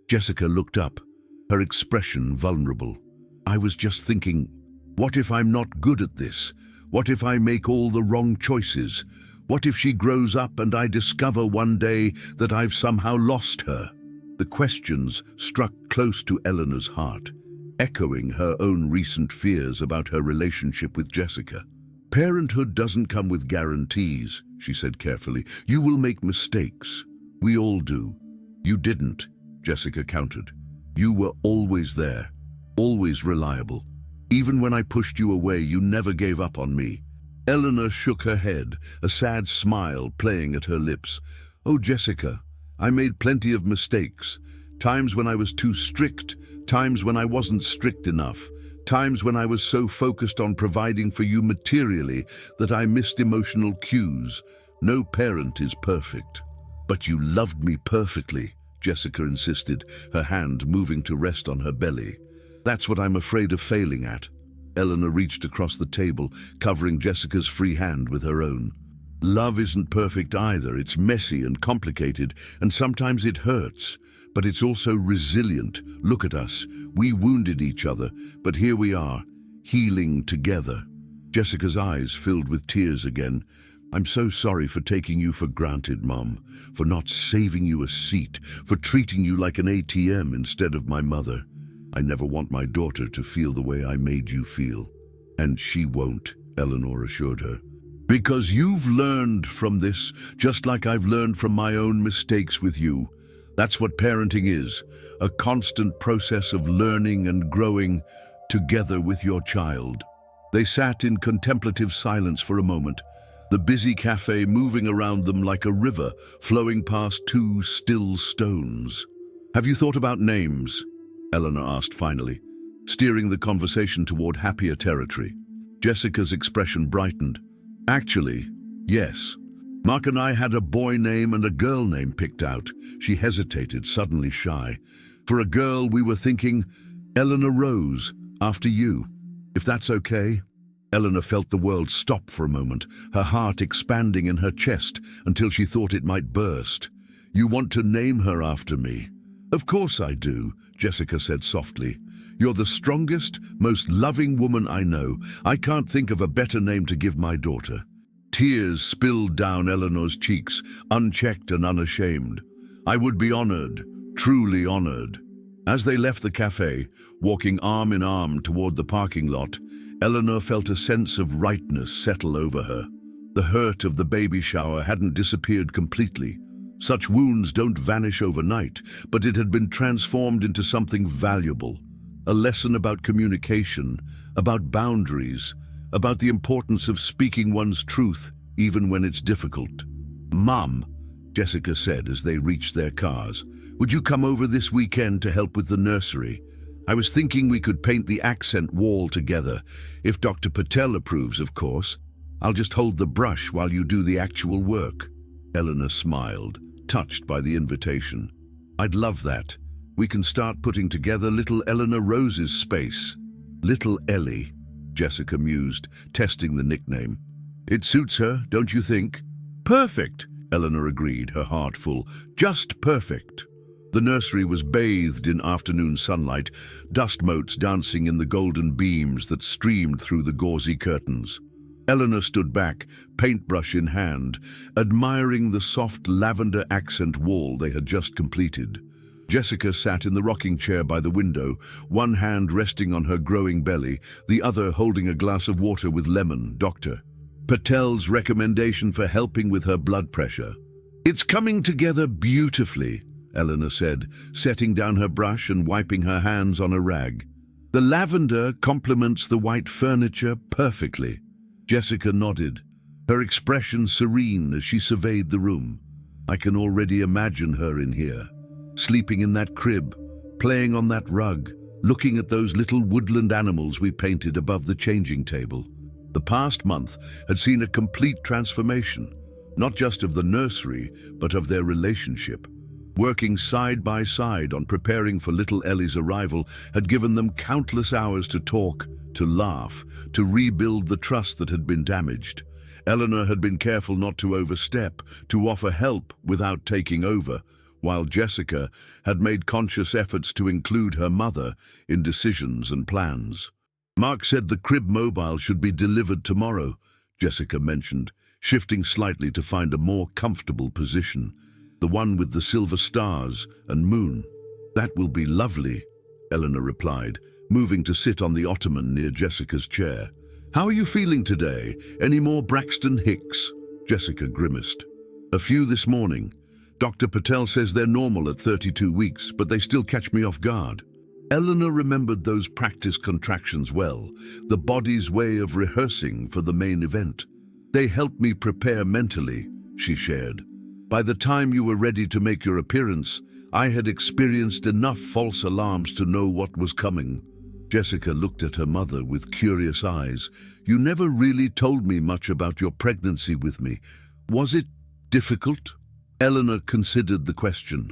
Jessica looked up, her expression vulnerable. "I was just thinking, what if I'm not good at this? What if I make all the wrong choices? What if she grows up and I discover one day that I've somehow lost her?" The questions struck close to Eleanor's heart, echoing her own recent fears about her relationship with Jessica. "Parenthood doesn't come with guarantees," she said carefully. "You will make mistakes. We all do." "You didn't," Jessica countered. "You were always there, always reliable. Even when I pushed you away, you never gave up on me." Eleanor shook her head, a sad smile playing at her lips. "Oh, Jessica, I made plenty of mistakes. Times when I was too strict, times when I wasn't strict enough, times when I was so focused on providing for you materially that I missed emotional cues. No parent is perfect." "But you loved me perfectly," Jessica insisted, her hand moving to rest on her belly. "That's what I'm afraid of failing at." Eleanor reached across the table, covering Jessica's free hand with her own. "Love isn't perfect either. It's messy and complicated, and sometimes it hurts. But it's also resilient. Look at us. We wounded each other, but here we are, healing together." Jessica's eyes filled with tears again. "I'm so sorry for taking you for granted, Mom, for not saving you a seat, for treating you like an ATM instead of my mother. I never want my daughter to feel the way I made you feel." "And she won't," Eleanor assured her. "Because you've learned from this, just like I've learned from my own mistakes with you. That's what parenting is, a constant process of learning and growing together with your child." They sat in contemplative silence for a moment, the busy cafe moving around them like a river flowing past two still stones. "Have you thought about names?" Eleanor asked finally, steering the conversation toward happier territory. Jessica's expression brightened. "Actually, yes. Mark and I had a boy name and a girl name picked out." She hesitated, suddenly shy. "For a girl, we were thinking Eleanor Rose, after you. If that's okay?" Eleanor felt the world stop for a moment, her heart expanding in her chest until she thought it might burst. "You want to name her after me?" "Of course I do," Jessica said softly. "You're the strongest, most loving woman I know. I can't think of a better name to give my daughter." Tears spilled down Eleanor's cheeks, unchecked and unashamed. "I would be honored, truly honored." As they left the cafe, walking arm in arm toward the parking lot, Eleanor felt a sense of rightness settle over her. The hurt of the baby shower hadn't disappeared completely. Such wounds don't vanish overnight, but it had been transformed into something valuable. A lesson about communication, about boundaries, about the importance of speaking one's truth, even when it's difficult. "Mom," Jessica said as they reached their cars, "would you come over this weekend to help with the nursery? I was thinking we could paint the accent wall together. If Dr. Patel approves, of course. I'll just hold the brush while you do the actual work." Eleanor smiled, touched by the invitation. "I'd love that. We can start putting together little Eleanor Rose's space." "Little Ellie," Jessica mused, testing the nickname. "It suits her, don't you think?" "Perfect," Eleanor agreed, her heart full. "Just perfect." The nursery was bathed in afternoon sunlight, dust motes dancing in the golden beams that streamed through the gauzy curtains. Eleanor stood back, paintbrush in hand, admiring the soft lavender accent wall they had just completed. Jessica sat in the rocking chair by the window, one hand resting on her growing belly, the other holding a glass of water with lemon, Dr. Patel's recommendation for helping with her blood pressure. "It's coming together beautifully," Eleanor said, setting down her brush and wiping her hands on a rag. The lavender complements the white furniture perfectly. Jessica nodded, her expression serene as she surveyed the room. I can already imagine her in here, sleeping in that crib, playing on that rug, looking at those little woodland animals we painted above the changing table. The past month had seen a complete transformation, not just of the nursery, but of their relationship. Working side by side on preparing for little Ellie's arrival had given them countless hours to talk, to laugh, to rebuild the trust that had been damaged. Eleanor had been careful not to overstep, to offer help without taking over, while Jessica had made conscious efforts to include her mother in decisions and plans. Mark said the crib mobile should be delivered tomorrow, Jessica mentioned, shifting slightly to find a more comfortable position. The one with the silver stars and moon. That will be lovely, Eleanor replied, moving to sit on the ottoman near Jessica's chair. How are you feeling today? Any more Braxton Hicks? Jessica grimaced. A few this morning. Dr. Patel says they're normal at 32 weeks, but they still catch me off guard. Eleanor remembered those practice contractions well, the body's way of rehearsing for the main event. They helped me prepare mentally, she shared. By the time you were ready to make your appearance, I had experienced enough false alarms to know what was coming. Jessica looked at her mother with curious eyes. You never really told me much about your pregnancy with me. Was it difficult? Eleanor considered the question.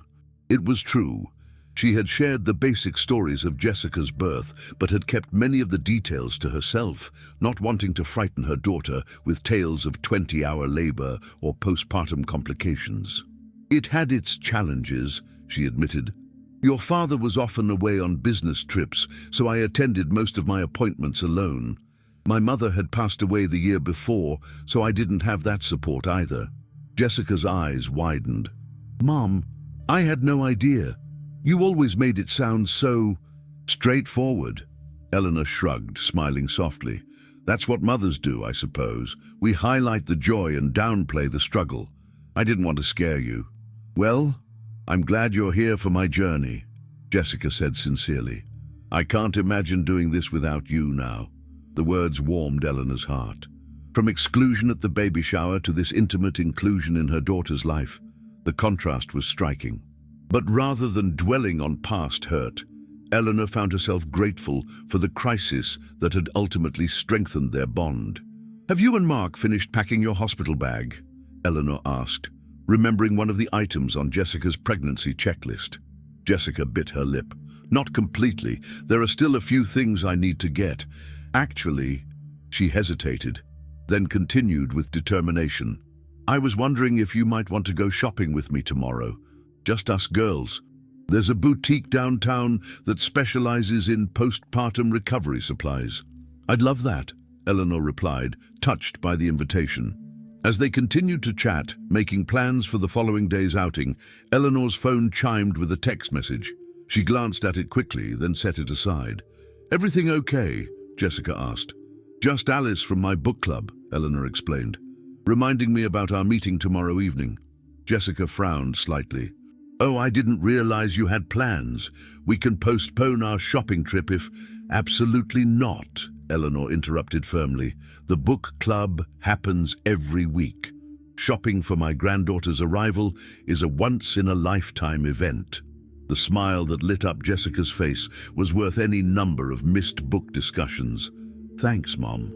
It was true. She had shared the basic stories of Jessica's birth, but had kept many of the details to herself, not wanting to frighten her daughter with tales of 20-hour labor or postpartum complications. It had its challenges, she admitted. Your father was often away on business trips, so I attended most of my appointments alone. My mother had passed away the year before, so I didn't have that support either. Jessica's eyes widened. Mom, I had no idea. You always made it sound so straightforward. Eleanor shrugged, smiling softly. That's what mothers do, I suppose. We highlight the joy and downplay the struggle. I didn't want to scare you. Well, I'm glad you're here for my journey, Jessica said sincerely. I can't imagine doing this without you now. The words warmed Eleanor's heart. From exclusion at the baby shower to this intimate inclusion in her daughter's life, the contrast was striking. But rather than dwelling on past hurt, Eleanor found herself grateful for the crisis that had ultimately strengthened their bond. Have you and Mark finished packing your hospital bag? Eleanor asked, remembering one of the items on Jessica's pregnancy checklist. Jessica bit her lip. Not completely. There are still a few things I need to get. Actually, she hesitated, then continued with determination. I was wondering if you might want to go shopping with me tomorrow. Just us girls. There's a boutique downtown that specializes in postpartum recovery supplies. I'd love that, Eleanor replied, touched by the invitation. As they continued to chat, making plans for the following day's outing, Eleanor's phone chimed with a text message. She glanced at it quickly, then set it aside. Everything okay? Jessica asked. Just Alice from my book club, Eleanor explained, reminding me about our meeting tomorrow evening. Jessica frowned slightly. Oh, I didn't realize you had plans. We can postpone our shopping trip if... Absolutely not, Eleanor interrupted firmly. The book club happens every week. Shopping for my granddaughter's arrival is a once-in-a-lifetime event. The smile that lit up Jessica's face was worth any number of missed book discussions. Thanks, Mom.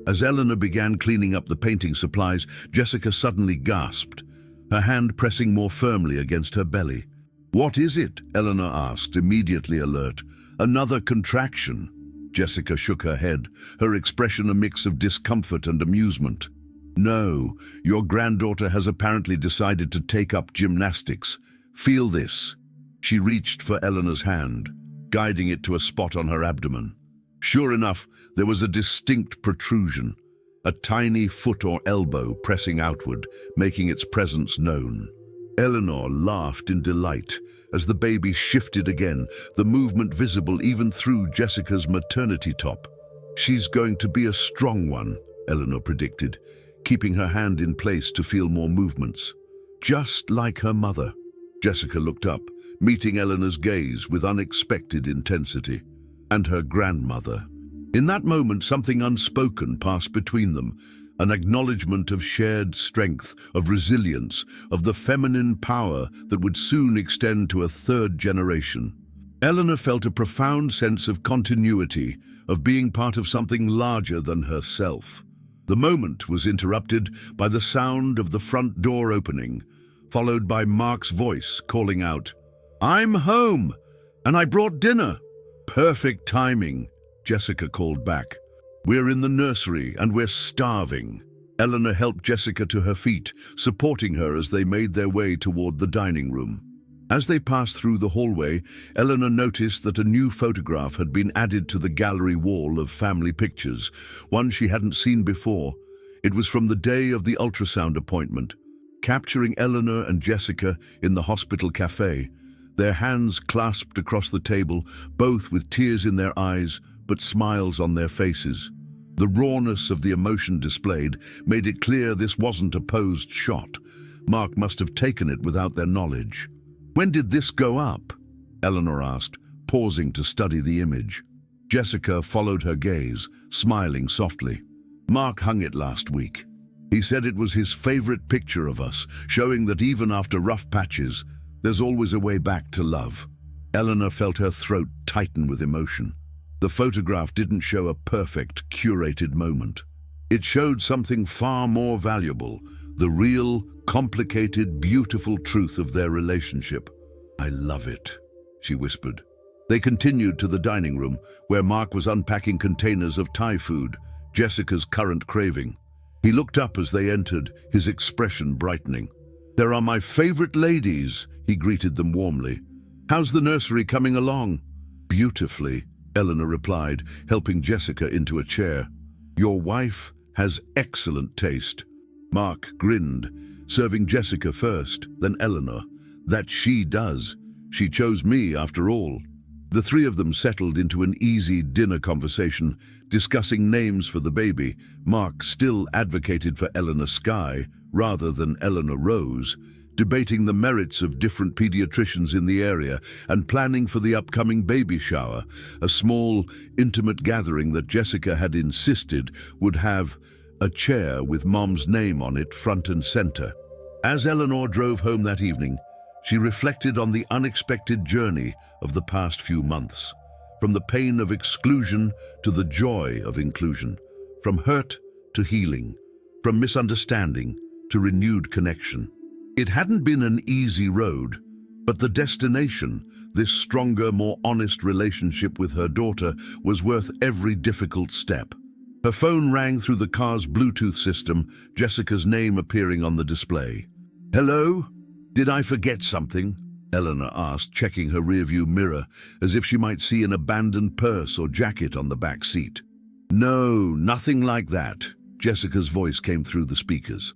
As Eleanor began cleaning up the painting supplies, Jessica suddenly gasped, her hand pressing more firmly against her belly. What is it? Eleanor asked, immediately alert. Another contraction. Jessica shook her head, her expression a mix of discomfort and amusement. No, your granddaughter has apparently decided to take up gymnastics. Feel this. She reached for Eleanor's hand, guiding it to a spot on her abdomen. Sure enough, there was a distinct protrusion, a tiny foot or elbow pressing outward, making its presence known. Eleanor laughed in delight as the baby shifted again, the movement visible even through Jessica's maternity top. She's going to be a strong one, Eleanor predicted, keeping her hand in place to feel more movements. Just like her mother. Jessica looked up, meeting Eleanor's gaze with unexpected intensity. and her grandmother. In that moment, something unspoken passed between them, an acknowledgement of shared strength, of resilience, of the feminine power that would soon extend to a third generation. Eleanor felt a profound sense of continuity, of being part of something larger than herself. The moment was interrupted by the sound of the front door opening, followed by Mark's voice calling out, "I'm home, and I brought dinner." "Perfect timing," Jessica called back. "We're in the nursery, and we're starving." Eleanor helped Jessica to her feet, supporting her as they made their way toward the dining room. As they passed through the hallway, Eleanor noticed that a new photograph had been added to the gallery wall of family pictures, one she hadn't seen before. It was from the day of the ultrasound appointment, capturing Eleanor and Jessica in the hospital cafe, their hands clasped across the table, both with tears in their eyes but smiles on their faces. The rawness of the emotion displayed made it clear this wasn't a posed shot. Mark must have taken it without their knowledge. "When did this go up?" Eleanor asked, pausing to study the image. Jessica followed her gaze, smiling softly. "Mark hung it last week. He said it was his favorite picture of us, showing that even after rough patches, there's always a way back to love." Eleanor felt her throat tighten with emotion. The photograph didn't show a perfect, curated moment. It showed something far more valuable, the real, complicated, beautiful truth of their relationship. "I love it," she whispered. They continued to the dining room, where Mark was unpacking containers of Thai food, Jessica's current craving. He looked up as they entered, his expression brightening. "There are my favorite ladies," he greeted them warmly. "How's the nursery coming along?" "Beautifully," Eleanor replied, helping Jessica into a chair. "Your wife has excellent taste." Mark grinned, serving Jessica first, then Eleanor. "That she does. She chose me after all." The three of them settled into an easy dinner conversation, discussing names for the baby. Mark still advocated for Eleanor Sky rather than Eleanor Rose, debating the merits of different pediatricians in the area and planning for the upcoming baby shower, a small, intimate gathering that Jessica had insisted would have a chair with Mom's name on it front and center. As Eleanor drove home that evening, she reflected on the unexpected journey of the past few months, from the pain of exclusion to the joy of inclusion, from hurt to healing, from misunderstanding to renewed connection. It hadn't been an easy road, but the destination, this stronger, more honest relationship with her daughter, was worth every difficult step. Her phone rang through the car's Bluetooth system, Jessica's name appearing on the display. "Hello? Did I forget something?" Eleanor asked, checking her rearview mirror, as if she might see an abandoned purse or jacket on the back seat. "No, nothing like that," Jessica's voice came through the speakers.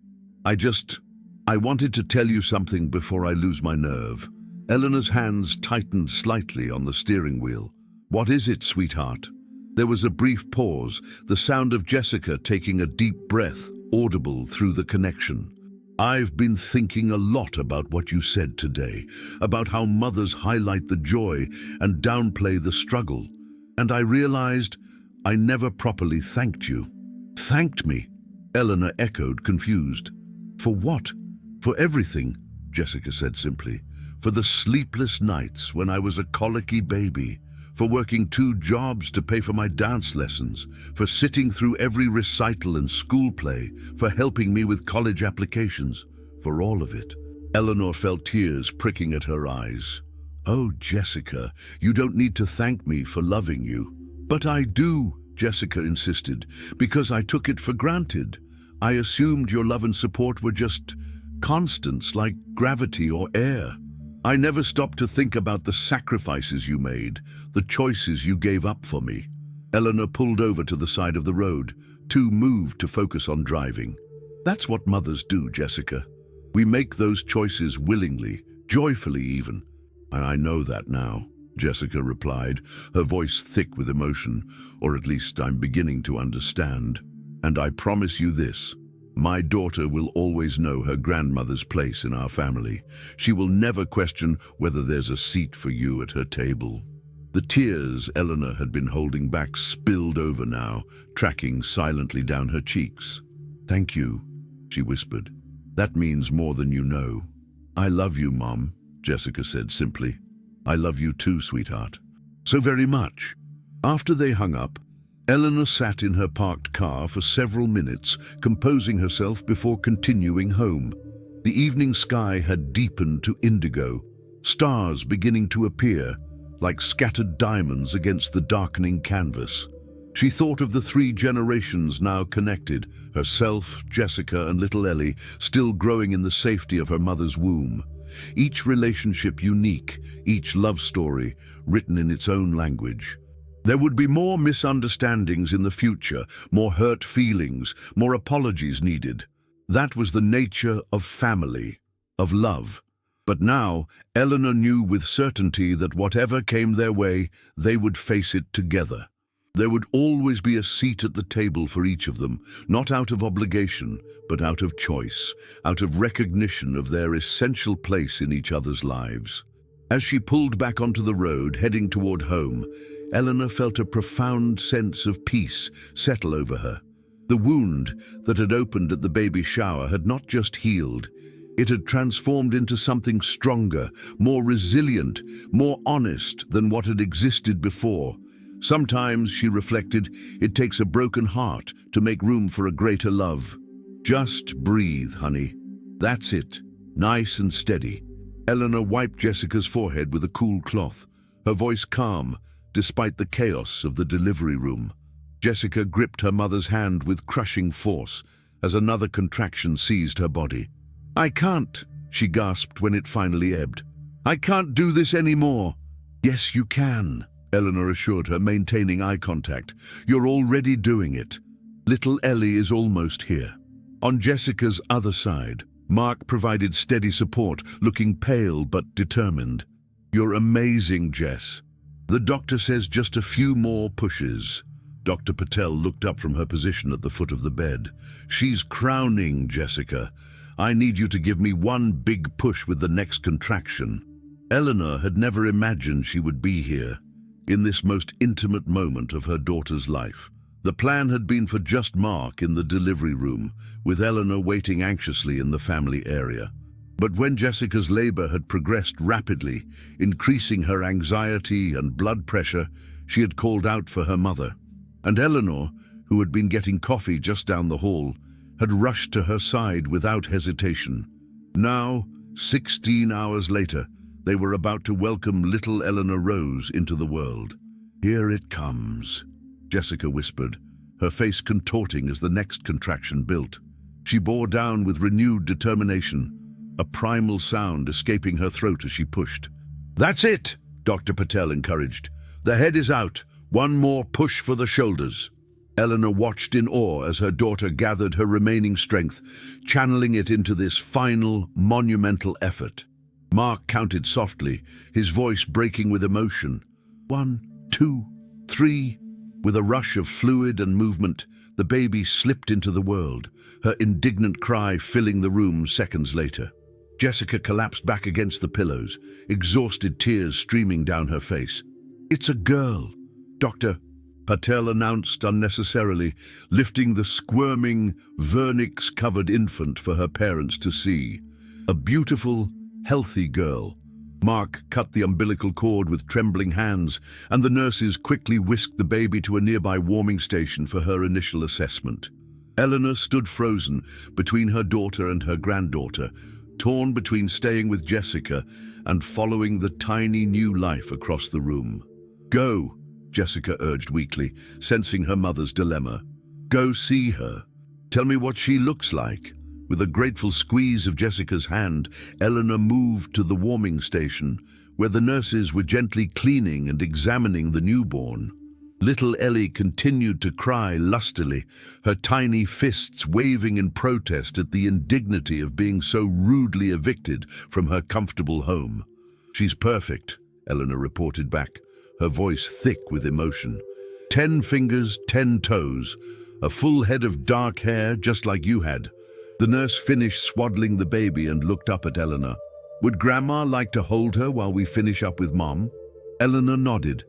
I wanted to tell you something before I lose my nerve." Eleanor's hands tightened slightly on the steering wheel. "What is it, sweetheart?" There was a brief pause, the sound of Jessica taking a deep breath, audible through the connection. "I've been thinking a lot about what you said today, about how mothers highlight the joy and downplay the struggle. And I realized I never properly thanked you." "Thanked me?" Eleanor echoed, confused. "For what?" "For everything," Jessica said simply. "For the sleepless nights when I was a colicky baby, for working 2 jobs to pay for my dance lessons, for sitting through every recital and school play, for helping me with college applications, for all of it." Eleanor felt tears pricking at her eyes. "Oh, Jessica, you don't need to thank me for loving you." "But I do," Jessica insisted, "because I took it for granted. I assumed your love and support were just constants like gravity or air. I never stopped to think about the sacrifices you made, the choices you gave up for me." Eleanor pulled over to the side of the road, too moved to focus on driving. "That's what mothers do, Jessica. We make those choices willingly, joyfully even." "I know that now," Jessica replied, her voice thick with emotion, "or at least I'm beginning to understand. And I promise you this. My daughter will always know her grandmother's place in our family. She will never question whether there's a seat for you at her table." The tears Eleanor had been holding back spilled over now, tracking silently down her cheeks. "Thank you," she whispered. "That means more than you know." "I love you, Mom," Jessica said simply. "I love you too, sweetheart." "So very much." After they hung up, Eleanor sat in her parked car for several minutes, composing herself before continuing home. The evening sky had deepened to indigo, stars beginning to appear, like scattered diamonds against the darkening canvas. She thought of the 3 generations now connected, herself, Jessica, and little Ellie, still growing in the safety of her mother's womb. Each relationship unique, each love story written in its own language. There would be more misunderstandings in the future, more hurt feelings, more apologies needed. That was the nature of family, of love. But now, Eleanor knew with certainty that whatever came their way, they would face it together. There would always be a seat at the table for each of them, not out of obligation, but out of choice, out of recognition of their essential place in each other's lives. As she pulled back onto the road, heading toward home, Eleanor felt a profound sense of peace settle over her. The wound that had opened at the baby shower had not just healed, it had transformed into something stronger, more resilient, more honest than what had existed before. Sometimes, she reflected, it takes a broken heart to make room for a greater love. Just breathe, honey. That's it. Nice and steady. Eleanor wiped Jessica's forehead with a cool cloth, her voice calm, despite the chaos of the delivery room. Jessica gripped her mother's hand with crushing force as another contraction seized her body. "I can't," she gasped when it finally ebbed. "I can't do this anymore." "Yes, you can," Eleanor assured her, maintaining eye contact. "You're already doing it. Little Ellie is almost here." On Jessica's other side, Mark provided steady support, looking pale but determined. "You're amazing, Jess. The doctor says just a few more pushes." Dr. Patel looked up from her position at the foot of the bed. "She's crowning, Jessica. I need you to give me one big push with the next contraction." Eleanor had never imagined she would be here, in this most intimate moment of her daughter's life. The plan had been for just Mark in the delivery room, with Eleanor waiting anxiously in the family area. But when Jessica's labor had progressed rapidly, increasing her anxiety and blood pressure, she had called out for her mother. And Eleanor, who had been getting coffee just down the hall, had rushed to her side without hesitation. Now, 16 hours later, they were about to welcome little Eleanor Rose into the world. "Here it comes," Jessica whispered, her face contorting as the next contraction built. She bore down with renewed determination, a primal sound escaping her throat as she pushed. "That's it," Dr. Patel encouraged. "The head is out. One more push for the shoulders." Eleanor watched in awe as her daughter gathered her remaining strength, channeling it into this final, monumental effort. Mark counted softly, his voice breaking with emotion. 1, 2, 3. With a rush of fluid and movement, the baby slipped into the world, her indignant cry filling the room seconds later. Jessica collapsed back against the pillows, exhausted tears streaming down her face. "It's a girl," Dr. Patel announced unnecessarily, lifting the squirming, vernix-covered infant for her parents to see. A beautiful, healthy girl. Mark cut the umbilical cord with trembling hands, and the nurses quickly whisked the baby to a nearby warming station for her initial assessment. Eleanor stood frozen between her daughter and her granddaughter, torn between staying with Jessica and following the tiny new life across the room. "Go," Jessica urged weakly, sensing her mother's dilemma. "Go see her. Tell me what she looks like." With a grateful squeeze of Jessica's hand, Eleanor moved to the warming station, where the nurses were gently cleaning and examining the newborn. Little Ellie continued to cry lustily, her tiny fists waving in protest at the indignity of being so rudely evicted from her comfortable home. "She's perfect," Eleanor reported back, her voice thick with emotion. 10 fingers, 10 toes, a full head of dark hair just like you had. The nurse finished swaddling the baby and looked up at Eleanor. "Would Grandma like to hold her while we finish up with Mom?" Eleanor nodded.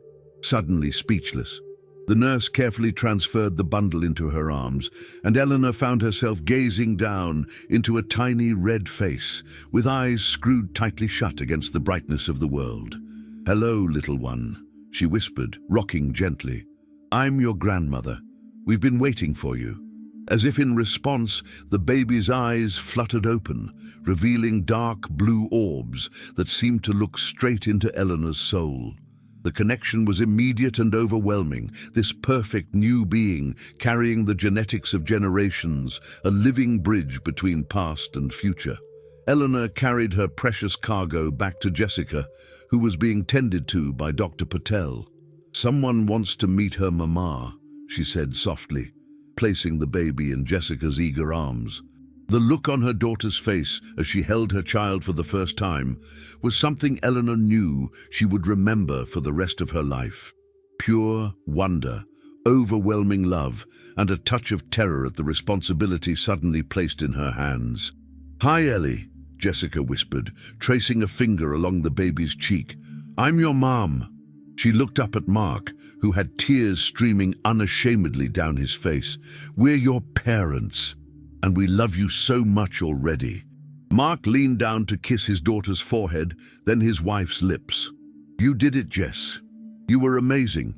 suddenly speechless. The nurse carefully transferred the bundle into her arms, and Eleanor found herself gazing down into a tiny red face, with eyes screwed tightly shut against the brightness of the world. "Hello, little one," she whispered, rocking gently. "I'm your grandmother. We've been waiting for you." As if in response, the baby's eyes fluttered open, revealing dark blue orbs that seemed to look straight into Eleanor's soul. The connection was immediate and overwhelming, this perfect new being carrying the genetics of generations, a living bridge between past and future. Eleanor carried her precious cargo back to Jessica, who was being tended to by Dr. Patel. "Someone wants to meet her mama," she said softly, placing the baby in Jessica's eager arms. The look on her daughter's face as she held her child for the first time was something Eleanor knew she would remember for the rest of her life. Pure wonder, overwhelming love, and a touch of terror at the responsibility suddenly placed in her hands. "Hi, Ellie," Jessica whispered, tracing a finger along the baby's cheek. "I'm your mom." She looked up at Mark, who had tears streaming unashamedly down his face. "We're your parents, and we love you so much already." Mark leaned down to kiss his daughter's forehead, then his wife's lips. "You did it, Jess. You were amazing."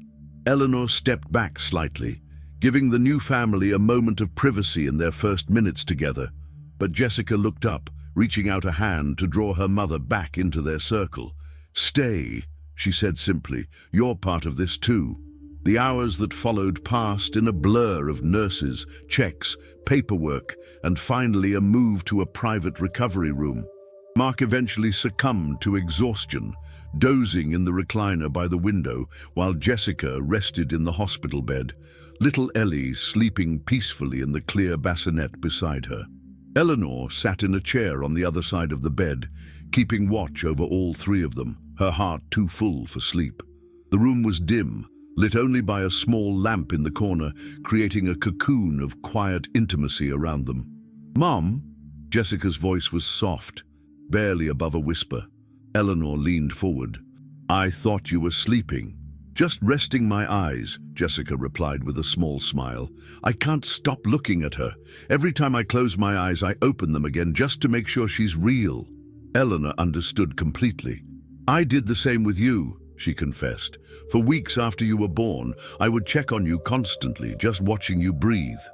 Eleanor stepped back slightly, giving the new family a moment of privacy in their first minutes together. But Jessica looked up, reaching out a hand to draw her mother back into their circle. "Stay," she said simply. "You're part of this too." The hours that followed passed in a blur of nurses, checks, paperwork, and finally a move to a private recovery room. Mark eventually succumbed to exhaustion, dozing in the recliner by the window while Jessica rested in the hospital bed, little Ellie sleeping peacefully in the clear bassinet beside her. Eleanor sat in a chair on the other side of the bed, keeping watch over all three of them, her heart too full for sleep. The room was dim, lit only by a small lamp in the corner, creating a cocoon of quiet intimacy around them. "Mom?" Jessica's voice was soft, barely above a whisper. Eleanor leaned forward. "I thought you were sleeping." "Just resting my eyes," Jessica replied with a small smile. "I can't stop looking at her. Every time I close my eyes, I open them again just to make sure she's real." Eleanor understood completely. "I did the same with you," she confessed. "For weeks after you were born, I would check on you constantly, just watching you breathe."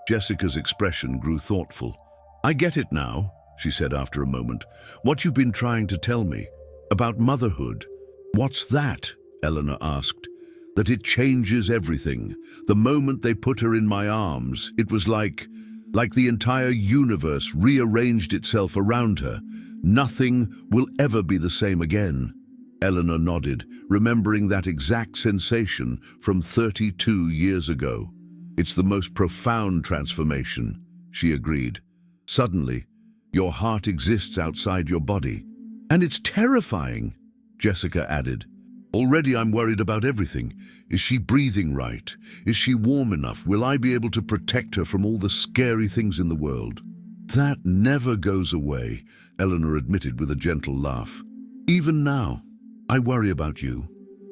Jessica's expression grew thoughtful. "I get it now," she said after a moment. "What you've been trying to tell me about motherhood." "What's that?" Eleanor asked. "That it changes everything. The moment they put her in my arms, it was like the entire universe rearranged itself around her. Nothing will ever be the same again." Eleanor nodded, remembering that exact sensation from 32 years ago. "It's the most profound transformation," she agreed. "Suddenly, your heart exists outside your body. And it's terrifying," Jessica added. "Already I'm worried about everything. Is she breathing right? Is she warm enough? Will I be able to protect her from all the scary things in the world?" "That never goes away," Eleanor admitted with a gentle laugh. "Even now, I worry about you."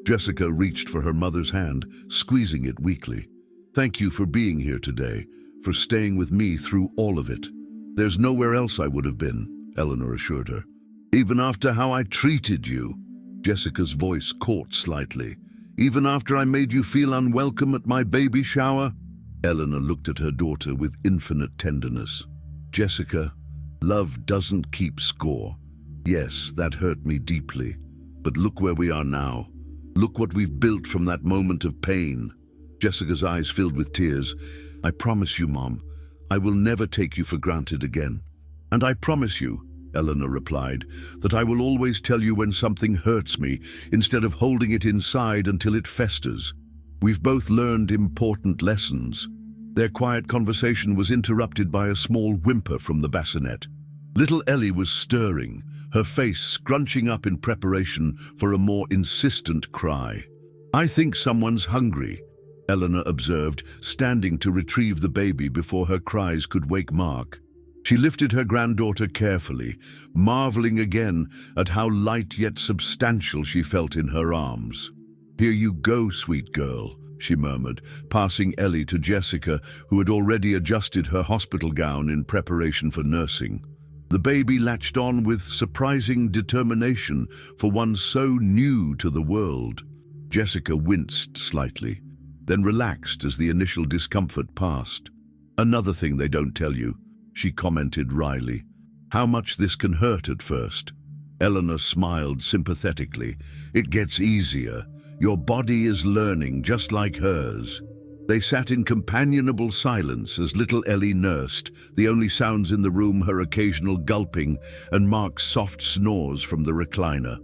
Jessica reached for her mother's hand, squeezing it weakly. "Thank you for being here today, for staying with me through all of it." "There's nowhere else I would have been," Eleanor assured her. "Even after how I treated you," Jessica's voice caught slightly. "Even after I made you feel unwelcome at my baby shower?" Eleanor looked at her daughter with infinite tenderness. "Jessica, love doesn't keep score. Yes, that hurt me deeply. But look where we are now. Look what we've built from that moment of pain." Jessica's eyes filled with tears. "I promise you, Mom, I will never take you for granted again." "And I promise you," Eleanor replied, "that I will always tell you when something hurts me, instead of holding it inside until it festers." We've both learned important lessons. Their quiet conversation was interrupted by a small whimper from the bassinet. Little Ellie was stirring, her face scrunching up in preparation for a more insistent cry. "I think someone's hungry," Eleanor observed, standing to retrieve the baby before her cries could wake Mark. She lifted her granddaughter carefully, marveling again at how light yet substantial she felt in her arms. "Here you go, sweet girl," she murmured, passing Ellie to Jessica, who had already adjusted her hospital gown in preparation for nursing. The baby latched on with surprising determination for one so new to the world. Jessica winced slightly, then relaxed as the initial discomfort passed. "Another thing they don't tell you," she commented wryly. "How much this can hurt at first." Eleanor smiled sympathetically. "It gets easier. Your body is learning just like hers." They sat in companionable silence as little Ellie nursed, the only sounds in the room her occasional gulping and Mark's soft snores from the recliner.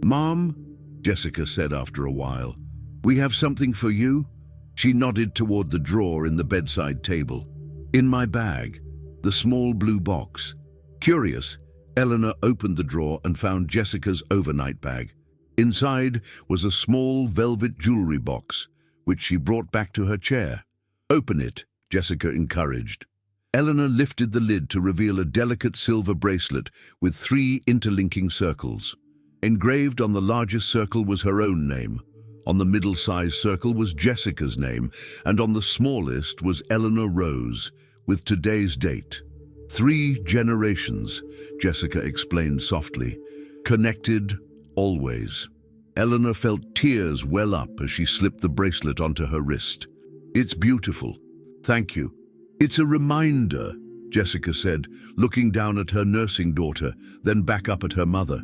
"Mom," Jessica said after a while, "we have something for you?" She nodded toward the drawer in the bedside table. "In my bag, the small blue box." Curious, Eleanor opened the drawer and found Jessica's overnight bag. Inside was a small velvet jewelry box, which she brought back to her chair. "Open it," Jessica encouraged. Eleanor lifted the lid to reveal a delicate silver bracelet with 3 interlinking circles. Engraved on the largest circle was her own name. On the middle-sized circle was Jessica's name, and on the smallest was Eleanor Rose, with today's date. 3 generations, Jessica explained softly. Connected, always. Eleanor felt tears well up as she slipped the bracelet onto her wrist. "It's beautiful. Thank you." "It's a reminder," Jessica said, looking down at her nursing daughter, then back up at her mother,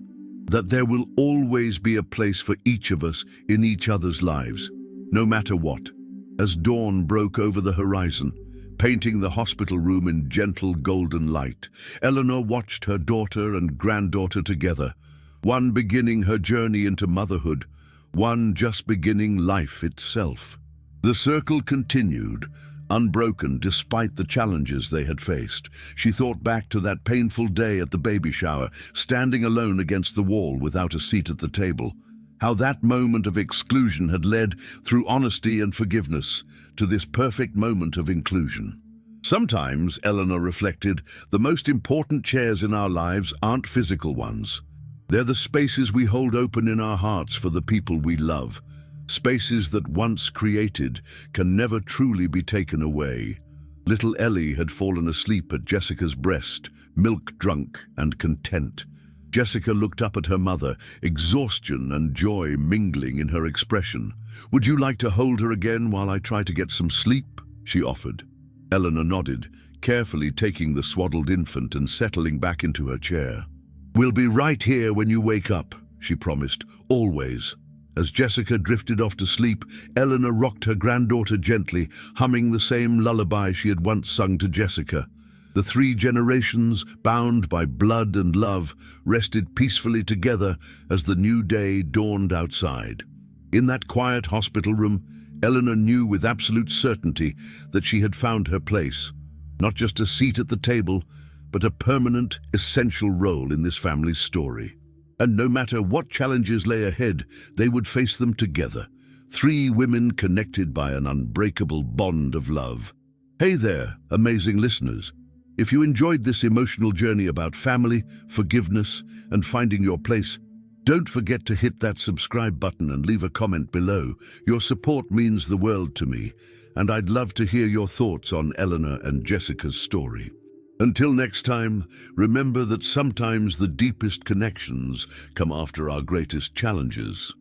"that there will always be a place for each of us in each other's lives, no matter what." As dawn broke over the horizon, painting the hospital room in gentle golden light, Eleanor watched her daughter and granddaughter together, one beginning her journey into motherhood, one just beginning life itself. The circle continued, unbroken despite the challenges they had faced. She thought back to that painful day at the baby shower, standing alone against the wall without a seat at the table. How that moment of exclusion had led, through honesty and forgiveness, to this perfect moment of inclusion. Sometimes, Eleanor reflected, the most important chairs in our lives aren't physical ones. They're the spaces we hold open in our hearts for the people we love. Spaces that once created can never truly be taken away. Little Ellie had fallen asleep at Jessica's breast, milk-drunk and content. Jessica looked up at her mother, exhaustion and joy mingling in her expression. "Would you like to hold her again while I try to get some sleep?" she offered. Eleanor nodded, carefully taking the swaddled infant and settling back into her chair. "We'll be right here when you wake up," she promised, "always." As Jessica drifted off to sleep, Eleanor rocked her granddaughter gently, humming the same lullaby she had once sung to Jessica. The 3 generations, bound by blood and love, rested peacefully together as the new day dawned outside. In that quiet hospital room, Eleanor knew with absolute certainty that she had found her place. Not just a seat at the table, but a permanent, essential role in this family's story. And no matter what challenges lay ahead, they would face them together. 3 women connected by an unbreakable bond of love. Hey there, amazing listeners. If you enjoyed this emotional journey about family, forgiveness, and finding your place, don't forget to hit that subscribe button and leave a comment below. Your support means the world to me, and I'd love to hear your thoughts on Eleanor and Jessica's story. Until next time, remember that sometimes the deepest connections come after our greatest challenges.